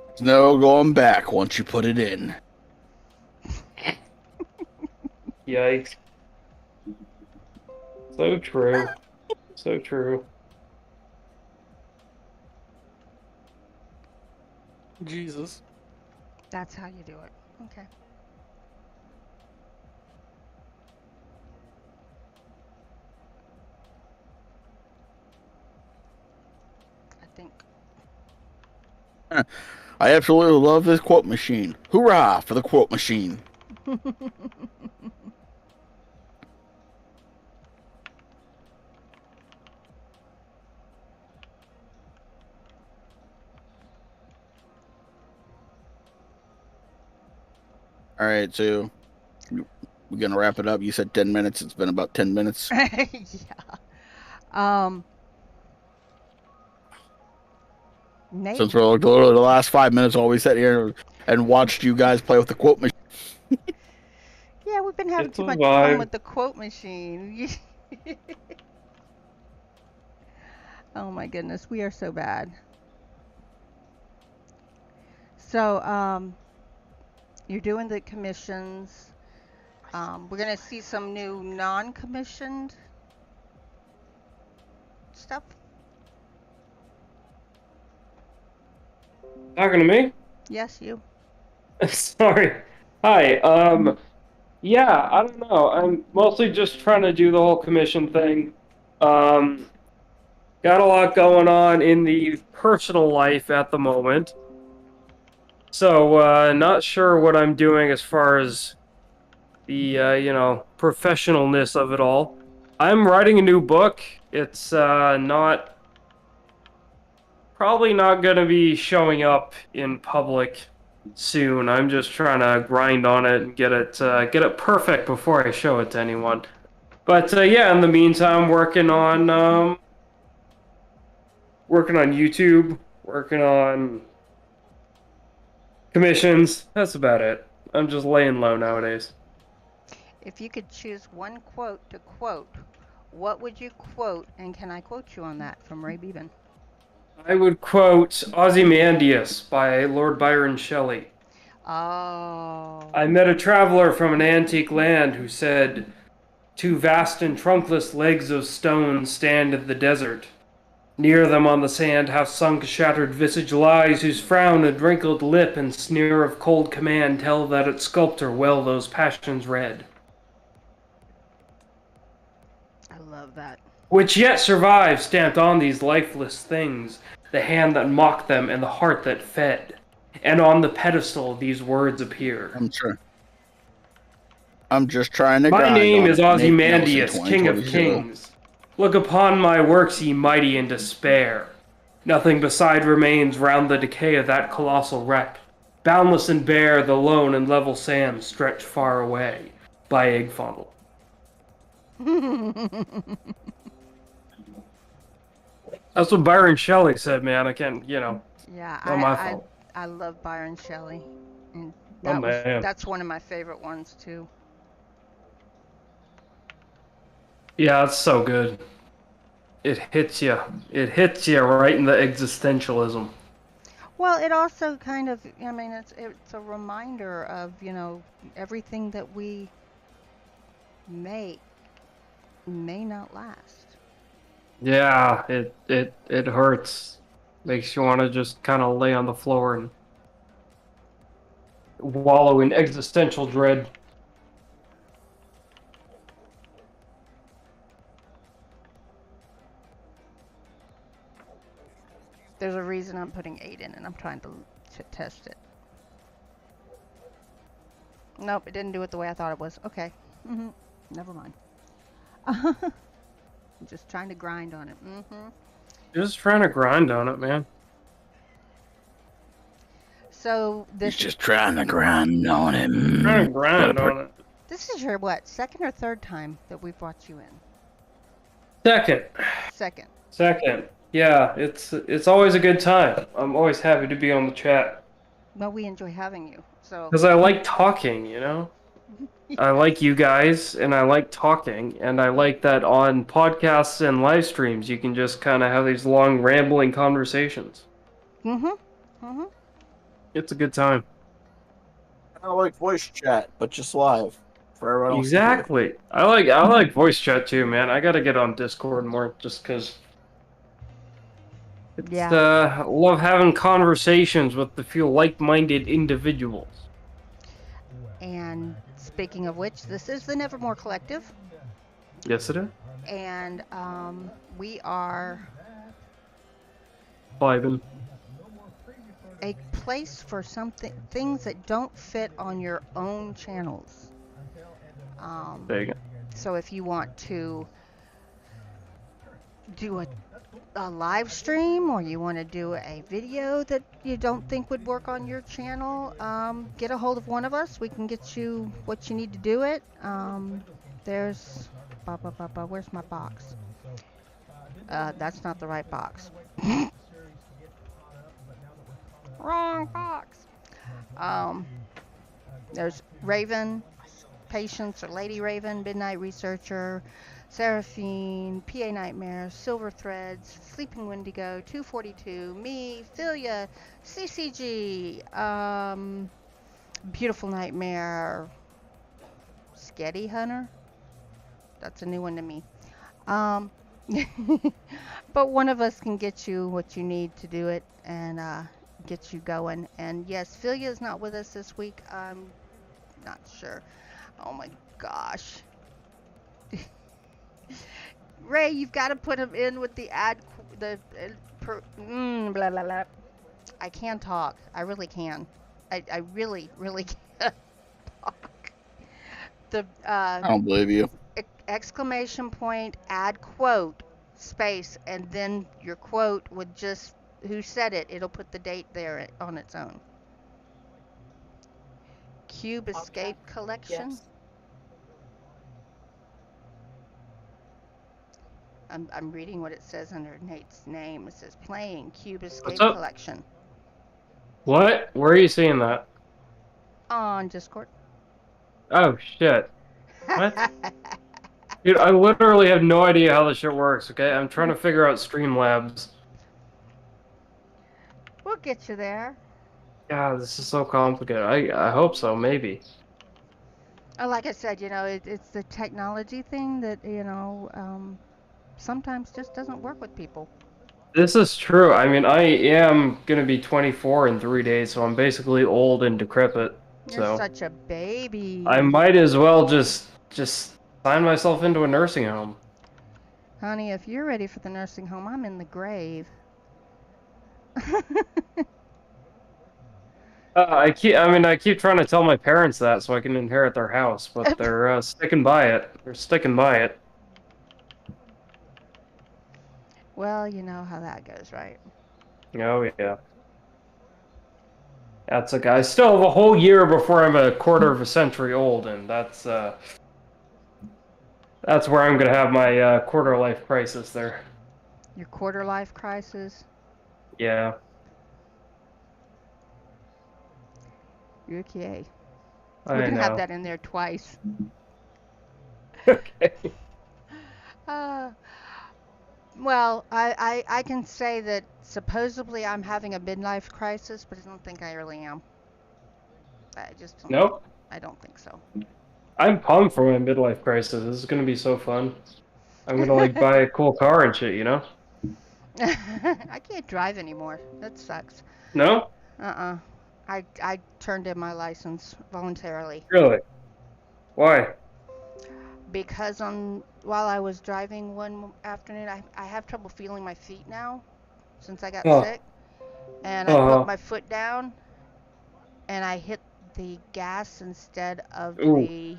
There's no going back once you put it in. Yikes. So true. So true. Jesus. That's how you do it. Okay. I think. I absolutely love this quote machine. Hoorah for the quote machine. All right, so we're gonna wrap it up. You said 10 minutes. It's been about 10 minutes. Yeah. Um, Nate. Since we're like literally the last 5 minutes, all we sat here and watched you guys play with the quote machine. Yeah, we've been having It's too a much fun vibe. with the quote machine. Oh my goodness, we are so bad. So, you're doing the commissions. We're gonna see some new non-commissioned stuff. Talking to me? Yes, you. Sorry. Hi. Yeah, I don't know. I'm mostly just trying to do the whole commission thing. Um, got a lot going on in the personal life at the moment. So, not sure what I'm doing as far as the, professionalness of it all. I'm writing a new book. It's, probably not going to be showing up in public soon. I'm just trying to grind on it and get it perfect before I show it to anyone. But yeah, in the meantime, working on YouTube, working on commissions. That's about it. I'm just laying low nowadays. If you could choose one quote to quote, what would you quote, and can I quote you on that from Ray Beeban? I would quote Ozymandias by Lord Byron Shelley. Oh. I met a traveler from an antique land who said, "Two vast and trunkless legs of stone stand in the desert. Near them on the sand how sunk a shattered visage lies, whose frown and wrinkled lip and sneer of cold command tell that its sculptor well those passions read. I love that. Which yet survive, stamped on these lifeless things, the hand that mocked them and the heart that fed. And on the pedestal these words appear. I'm sure. I'm just trying to My grind name on is it. NateJNelson Ozymandias, King of 2022. Kings. Look upon my works, ye mighty, in despair. Nothing beside remains round the decay of that colossal wreck. Boundless and bare, the lone and level sands stretch far away by Eggfondle. That's what Byron Shelley said, man. I can't, Yeah, not my fault. I love Byron Shelley, and Oh, man. that's one of my favorite ones too. Yeah, it's so good. It hits you. It hits you right in the existentialism. Well, it also kind of, I mean, it's a reminder of, everything that we make may not last. Yeah, it hurts. Makes you want to just kind of lay on the floor and wallow in existential dread. There's a reason I'm putting 8 in, and I'm trying to test it. Nope, it didn't do it the way I thought it was. Okay. Never mind. I'm just trying to grind on it. Just trying to grind on it, man. So He's just trying to grind on it. Trying to grind on it. this is your what, second or third time that we've brought you in? Second. Second. Yeah, it's always a good time. I'm always happy to be on the chat. Well, we enjoy having you. So. Because I like talking, I like you guys, and I like talking, and I like that on podcasts and live streams you can just kind of have these long, rambling conversations. It's a good time. I like voice chat, but just live. for everyone else to hear. Exactly. I like voice chat too, man. I gotta get on Discord more just because it's Yeah. I love having conversations with the few like-minded individuals. And speaking of which, this is the Nevermore Collective, Yes, it is. and we are Vibing. a place for things that don't fit on your own channels. There you go. So if you want to do a live stream, or you want to do a video that you don't think would work on your channel, get a hold of one of us. We can get you what you need to do it. There's where's my box? That's not the right box. Wrong box. There's Raven, Patience or Lady Raven, Midnight Researcher, Seraphine, PA Nightmare, Silver Threads, Sleeping Wendigo, 242, me, Filia, CCG, Beautiful Nightmare, Sketty Hunter. That's a new one to me. But one of us can get you what you need to do it and get you going. And yes, Filia is not with us this week. I'm not sure. Oh my gosh. Ray, you've got to put him in with the blah, blah, blah. I can talk. I really can. I really, really can talk. The I don't believe you. exclamation point, add quote, space, and then your quote would just, who said it, it'll put the date there on its own. Cube Escape Collection. Yes. I'm reading what it says under Nate's name. It says playing Cube Escape What's up? Collection What? Where are you seeing that? on Discord. Oh shit. What? Dude, I literally have no idea how this shit works, okay? I'm trying to figure out Streamlabs. We'll get you there. God, this is so complicated. I hope so, maybe. Like I said, it's the technology thing that, sometimes just doesn't work with people. This is true. I mean, I am gonna be 24 in 3 days, so I'm basically old and decrepit. You're So such a baby. I might as well just sign myself into a nursing home. Honey, if you're ready for the nursing home, I'm in the grave. I keep trying to tell my parents that so I can inherit their house, but they're sticking by it. They're sticking by it. Well, you know how that goes, right? Oh yeah. That's okay. I still have a whole year before I'm a quarter of a century old, and that's where I'm gonna have my quarter life crisis there. Your quarter life crisis. Yeah. Okay. I We can know. have that in there twice. Okay. Well, I can say that supposedly I'm having a midlife crisis, but I don't think I really am. I just don't. Nope. I don't think so. I'm pumped for my midlife crisis. This is gonna be so fun. I'm gonna like buy a cool car and shit, you know? I can't drive anymore. That sucks. No? I turned in my license voluntarily Really? Why? because while I was driving one afternoon, I have trouble feeling my feet now since I got sick, and I put my foot down and I hit the gas instead of the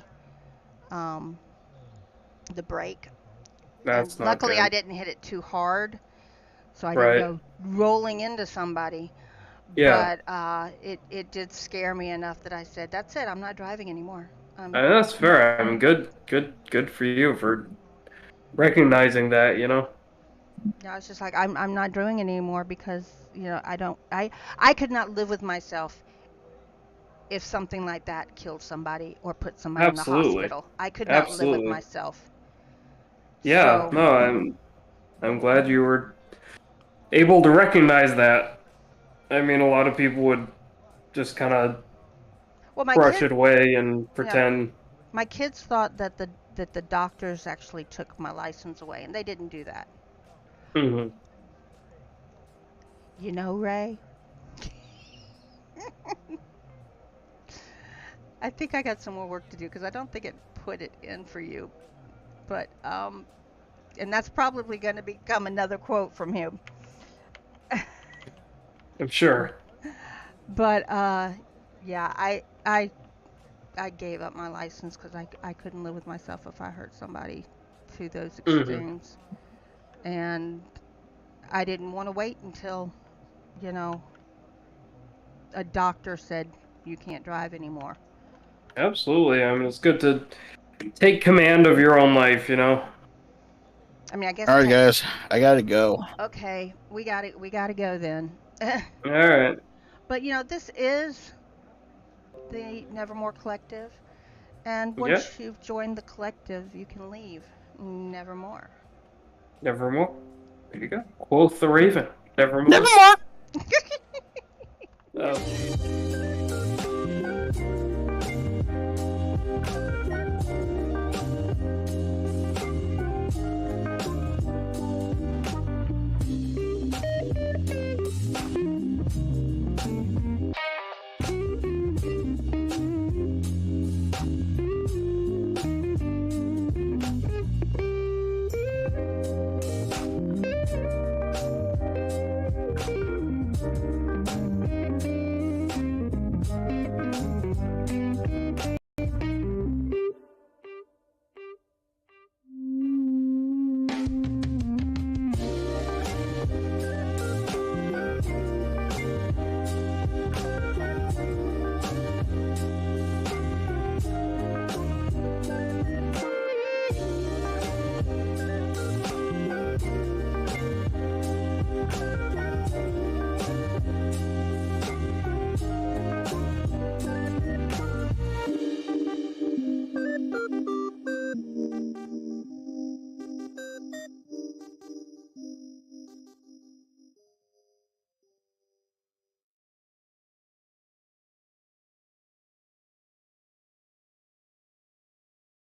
brake. That's And not luckily good. I didn't hit it too hard, so I Right. didn't go rolling into somebody. Yeah. But it did scare me enough that I said, "That's it. I'm not driving anymore." And that's fair. I mean, good for you for recognizing that, you know? Yeah, it's just like I'm not doing it anymore because I could not live with myself if something like that killed somebody or put somebody in the Absolutely. hospital. I could not live with Absolutely. myself. Yeah, So, no, I'm glad you were able to recognize that. I mean, a lot of people would just kind of well, my brush kid, it away and pretend. My kids thought that the doctors actually took my license away, and they didn't do that. Hmm. You know, Ray? I think I got some more work to do because I don't think it put it in for you. But and that's probably going to become another quote from him. I'm sure. But yeah, I gave up my license because I couldn't live with myself if I hurt somebody to those Hmm. extremes, and I didn't want to wait until, you know, a doctor said you can't drive anymore. Absolutely. I mean, it's good to take command of your own life, you know? I mean, I guess All right, guys, I gotta go. okay, we got to go then. All right. But you know, this is the Nevermore Collective, and Yeah. once you've joined the collective, you can leave Nevermore. Nevermore. There you go. Quoth the Raven. Nevermore. Nevermore. Oh.